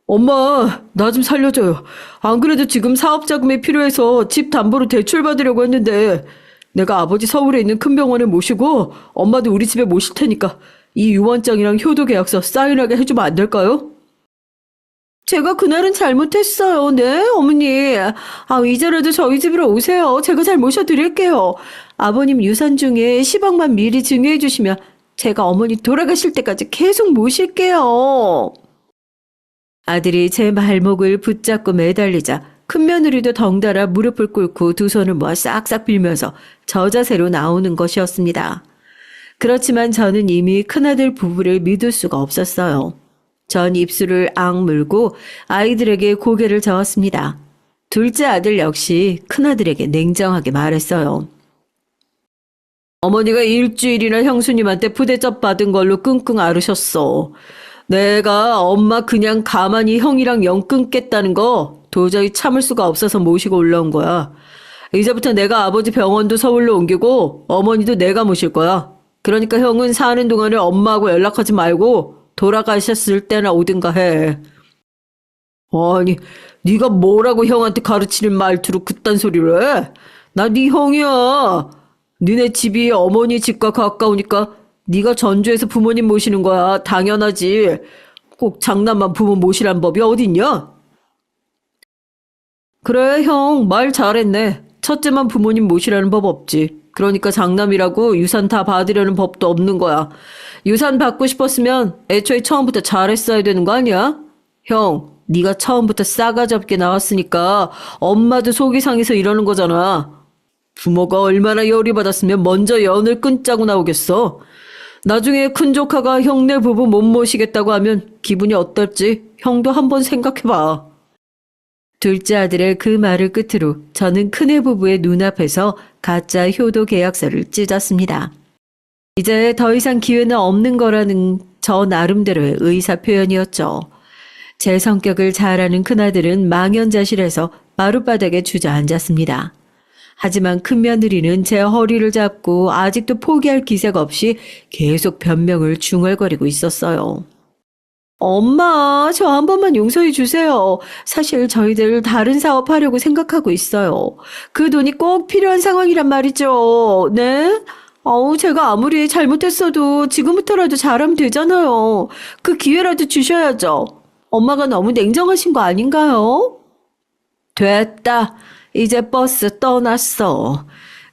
Speaker 2: 엄마, 나 좀 살려줘요. 안 그래도 지금 사업 자금이 필요해서 집 담보로 대출 받으려고 했는데 내가 아버지 서울에 있는 큰 병원에 모시고 엄마도 우리 집에 모실 테니까 이 유언장이랑 효도 계약서 사인하게 해주면 안 될까요?
Speaker 3: 제가 그날은 잘못했어요. 네, 어머니. 이제라도 저희 집으로 오세요. 제가 잘 모셔드릴게요. 아버님 유산 중에 10억만 미리 증여해 주시면 제가 어머니 돌아가실 때까지 계속 모실게요.
Speaker 1: 아들이 제 발목을 붙잡고 매달리자 큰며느리도 덩달아 무릎을 꿇고 두 손을 모아 싹싹 빌면서 저자세로 나오는 것이었습니다. 그렇지만 저는 이미 큰아들 부부를 믿을 수가 없었어요. 전 입술을 악물고 아이들에게 고개를 저었습니다. 둘째 아들 역시 큰아들에게 냉정하게 말했어요.
Speaker 3: 어머니가 일주일이나 형수님한테 부대접 받은 걸로 끙끙 앓으셨어. 내가 엄마 그냥 가만히 형이랑 영 끊겠다는 거 도저히 참을 수가 없어서 모시고 올라온 거야. 이제부터 내가 아버지 병원도 서울로 옮기고 어머니도 내가 모실 거야. 그러니까 형은 사는 동안에 엄마하고 연락하지 말고 돌아가셨을 때나 오든가 해. 아니, 네가 뭐라고 형한테 가르치는 말투로 그딴 소리를 해? 나 네 형이야. 니네 집이 어머니 집과 가까우니까 네가 전주에서 부모님 모시는 거야. 당연하지. 꼭 장남만 부모 모시란 법이 어딨냐? 그래, 형, 말 잘했네. 첫째만 부모님 모시라는 법 없지. 그러니까 장남이라고 유산 다 받으려는 법도 없는 거야. 유산 받고 싶었으면 애초에 처음부터 잘했어야 되는 거 아니야? 형, 네가 처음부터 싸가지 없게 나왔으니까 엄마도 속이 상해서 이러는 거잖아. 부모가 얼마나 열이 받았으면 먼저 연을 끊자고 나오겠어. 나중에 큰 조카가 형네 부부 못 모시겠다고 하면 기분이 어떨지 형도 한번 생각해봐.
Speaker 1: 둘째 아들의 그 말을 끝으로 저는 큰애 부부의 눈앞에서 가짜 효도 계약서를 찢었습니다. 이제 더 이상 기회는 없는 거라는 저 나름대로의 의사 표현이었죠. 제 성격을 잘 아는 큰아들은 망연자실해서 마룻바닥에 주저앉았습니다. 하지만 큰며느리는 제 허리를 잡고 아직도 포기할 기색 없이 계속 변명을 중얼거리고 있었어요.
Speaker 3: 엄마, 저 한 번만 용서해 주세요. 사실 저희들 다른 사업 하려고 생각하고 있어요. 그 돈이 꼭 필요한 상황이란 말이죠. 네? 제가 아무리 잘못했어도 지금부터라도 잘하면 되잖아요. 그 기회라도 주셔야죠. 엄마가 너무 냉정하신 거 아닌가요?
Speaker 1: 됐다. 이제 버스 떠났어.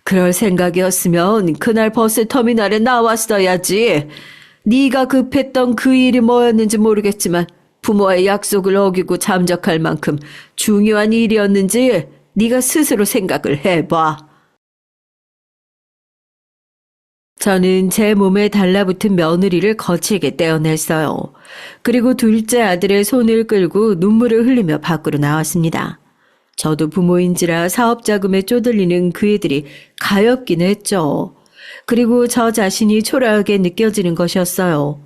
Speaker 1: 그럴 생각이었으면 그날 버스 터미널에 나왔어야지. 네가 급했던 그 일이 뭐였는지 모르겠지만 부모의 약속을 어기고 잠적할 만큼 중요한 일이었는지 네가 스스로 생각을 해봐. 저는 제 몸에 달라붙은 며느리를 거칠게 떼어냈어요. 그리고 둘째 아들의 손을 끌고 눈물을 흘리며 밖으로 나왔습니다. 저도 부모인지라 사업자금에 쪼들리는 그 애들이 가엾긴 했죠. 그리고 저 자신이 초라하게 느껴지는 것이었어요.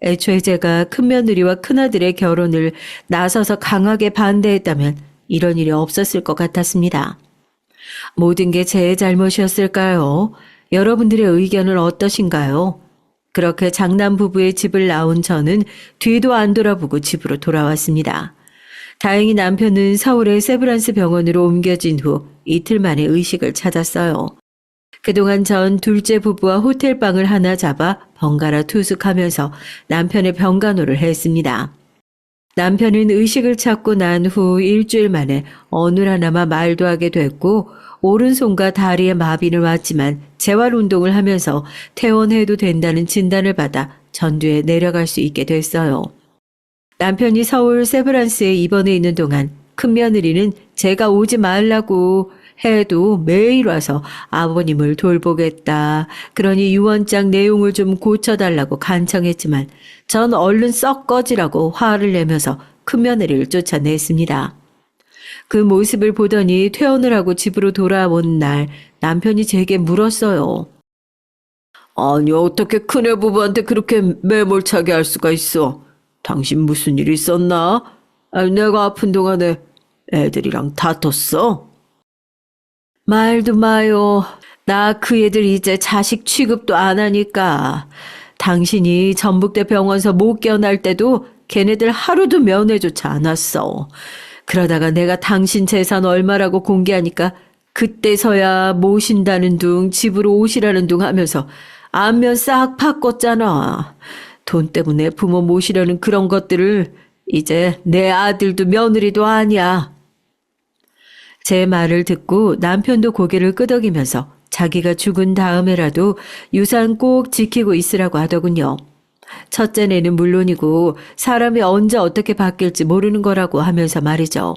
Speaker 1: 애초에 제가 큰며느리와 큰아들의 결혼을 나서서 강하게 반대했다면 이런 일이 없었을 것 같았습니다. 모든 게 제 잘못이었을까요? 여러분들의 의견은 어떠신가요? 그렇게 장남 부부의 집을 나온 저는 뒤도 안 돌아보고 집으로 돌아왔습니다. 다행히 남편은 서울의 세브란스 병원으로 옮겨진 후 이틀 만에 의식을 찾았어요. 그동안 전 둘째 부부와 호텔방을 하나 잡아 번갈아 투숙하면서 남편의 병간호를 했습니다. 남편은 의식을 찾고 난 후 일주일 만에 어눌하나마 말도 하게 됐고 오른손과 다리에 마비는 왔지만 재활운동을 하면서 퇴원해도 된다는 진단을 받아 전두에 내려갈 수 있게 됐어요. 남편이 서울 세브란스에 입원해 있는 동안 큰며느리는 제가 오지 말라고 해도 매일 와서 아버님을 돌보겠다. 그러니 유언장 내용을 좀 고쳐달라고 간청했지만 전 얼른 썩 꺼지라고 화를 내면서 큰며느리를 쫓아냈습니다. 그 모습을 보더니 퇴원을 하고 집으로 돌아온 날 남편이 제게 물었어요.
Speaker 3: 아니, 어떻게 큰애 부부한테 그렇게 매몰차게 할 수가 있어? 당신 무슨 일 있었나? 내가 아픈 동안에 애들이랑 다퉜어?
Speaker 1: 말도 마요. 나 그 애들 이제 자식 취급도 안 하니까. 당신이 전북대 병원서 못 깨어날 때도 걔네들 하루도 면회조차 않았어. 그러다가 내가 당신 재산 얼마라고 공개하니까 그때서야 모신다는 둥 집으로 오시라는 둥 하면서 안면 싹 바꿨잖아. 돈 때문에 부모 모시려는 그런 것들을
Speaker 2: 이제 내 아들도 며느리도 아니야.
Speaker 1: 제 말을 듣고 남편도 고개를 끄덕이면서 자기가 죽은 다음에라도 유산 꼭 지키고 있으라고 하더군요. 첫째네는 물론이고 사람이 언제 어떻게 바뀔지 모르는 거라고 하면서 말이죠.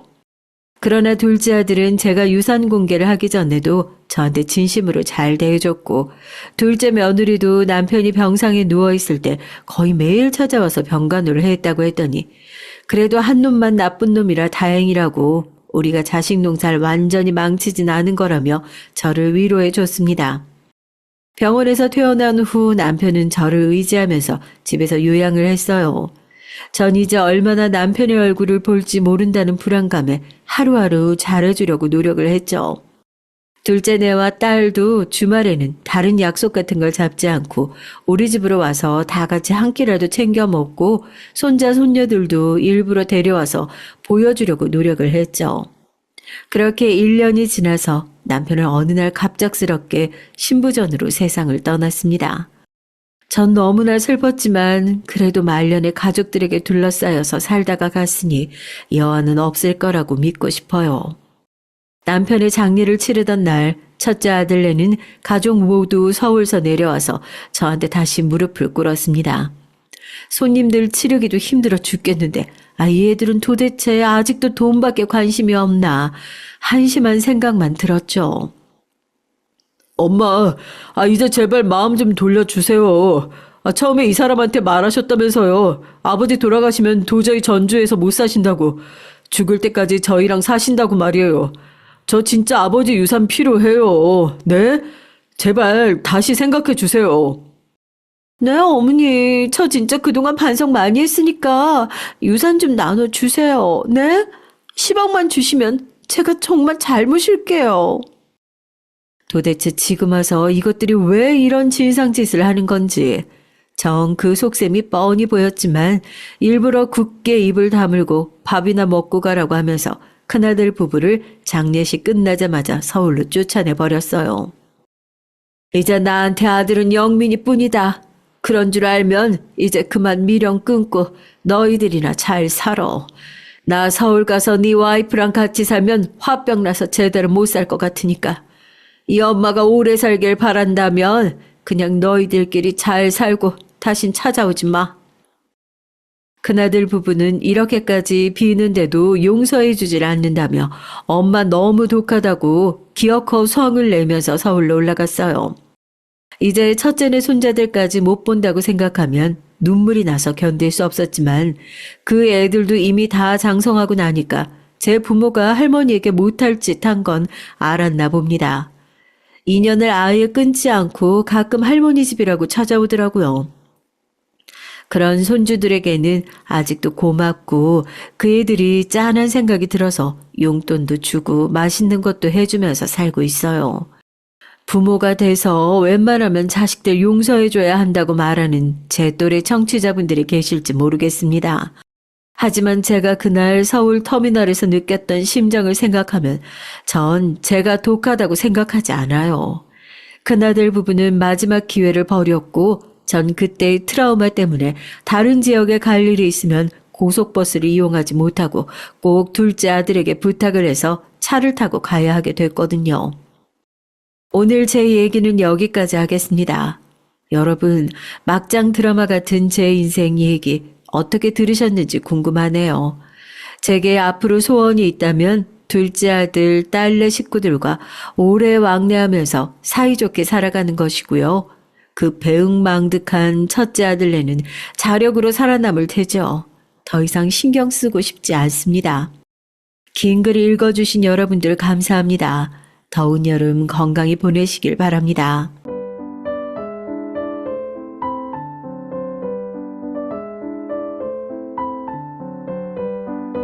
Speaker 1: 그러나 둘째 아들은 제가 유산 공개를 하기 전에도 저한테 진심으로 잘 대해줬고, 둘째 며느리도 남편이 병상에 누워있을 때 거의 매일 찾아와서 병간호를 했다고 했더니, 그래도 한 놈만 나쁜 놈이라 다행이라고, 우리가 자식 농사를 완전히 망치진 않은 거라며 저를 위로해 줬습니다. 병원에서 퇴원한 후 남편은 저를 의지하면서 집에서 요양을 했어요. 전 이제 얼마나 남편의 얼굴을 볼지 모른다는 불안감에 하루하루 잘해주려고 노력을 했죠. 둘째네와 딸도 주말에는 다른 약속 같은 걸 잡지 않고 우리 집으로 와서 다 같이 한 끼라도 챙겨 먹고 손자 손녀들도 일부러 데려와서 보여주려고 노력을 했죠. 그렇게 1년이 지나서 남편은 어느 날 갑작스럽게 신부전으로 세상을 떠났습니다. 전 너무나 슬펐지만 그래도 말년에 가족들에게 둘러싸여서 살다가 갔으니 여한은 없을 거라고 믿고 싶어요. 남편의 장례를 치르던 날 첫째 아들네는 가족 모두 서울서 내려와서 저한테 다시 무릎을 꿇었습니다. 손님들 치르기도 힘들어 죽겠는데 이 애들은 도대체 아직도 돈밖에 관심이 없나 한심한 생각만 들었죠.
Speaker 2: 엄마, 이제 제발 마음 좀 돌려주세요. 처음에 이 사람한테 말하셨다면서요. 아버지 돌아가시면 도저히 전주에서 못 사신다고. 죽을 때까지 저희랑 사신다고 말이에요. 저 진짜 아버지 유산 필요해요. 네? 제발 다시 생각해 주세요.
Speaker 3: 네, 어머니. 저 진짜 그동안 반성 많이 했으니까 유산 좀 나눠주세요. 네? 10억만 주시면 제가 정말 잘 모실게요.
Speaker 1: 도대체 지금 와서 이것들이 왜 이런 진상짓을 하는 건지 정 그 속셈이 뻔히 보였지만 일부러 굳게 입을 다물고 밥이나 먹고 가라고 하면서 큰아들 부부를 장례식 끝나자마자 서울로 쫓아내버렸어요. 이제 나한테 아들은 영민이 뿐이다. 그런 줄 알면 이제 그만 미련 끊고 너희들이나 잘 살아. 나 서울 가서 네 와이프랑 같이 살면 화병 나서 제대로 못 살 것 같으니까. 이 엄마가 오래 살길 바란다면 그냥 너희들끼리 잘 살고 다신 찾아오지 마. 큰아들 부부는 이렇게까지 비는데도 용서해 주질 않는다며 엄마 너무 독하다고 기어코 성을 내면서 서울로 올라갔어요. 이제 첫째네 손자들까지 못 본다고 생각하면 눈물이 나서 견딜 수 없었지만 그 애들도 이미 다 장성하고 나니까 제 부모가 할머니에게 못할 짓 한 건 알았나 봅니다. 인연을 아예 끊지 않고 가끔 할머니 집이라고 찾아오더라고요. 그런 손주들에게는 아직도 고맙고 그 애들이 짠한 생각이 들어서 용돈도 주고 맛있는 것도 해주면서 살고 있어요. 부모가 돼서 웬만하면 자식들 용서해줘야 한다고 말하는 제 또래 청취자분들이 계실지 모르겠습니다. 하지만 제가 그날 서울 터미널에서 느꼈던 심정을 생각하면 전 제가 독하다고 생각하지 않아요. 큰아들 부부는 마지막 기회를 버렸고 전 그때의 트라우마 때문에 다른 지역에 갈 일이 있으면 고속버스를 이용하지 못하고 꼭 둘째 아들에게 부탁을 해서 차를 타고 가야 하게 됐거든요. 오늘 제 얘기는 여기까지 하겠습니다. 여러분, 막장 드라마 같은 제 인생 얘기 어떻게 들으셨는지 궁금하네요. 제게 앞으로 소원이 있다면 둘째 아들, 딸네 식구들과 오래 왕래하면서 사이좋게 살아가는 것이고요. 그 배응망득한 첫째 아들네는 자력으로 살아남을 테죠. 더 이상 신경 쓰고 싶지 않습니다. 긴 글 읽어주신 여러분들 감사합니다. 더운 여름 건강히 보내시길 바랍니다.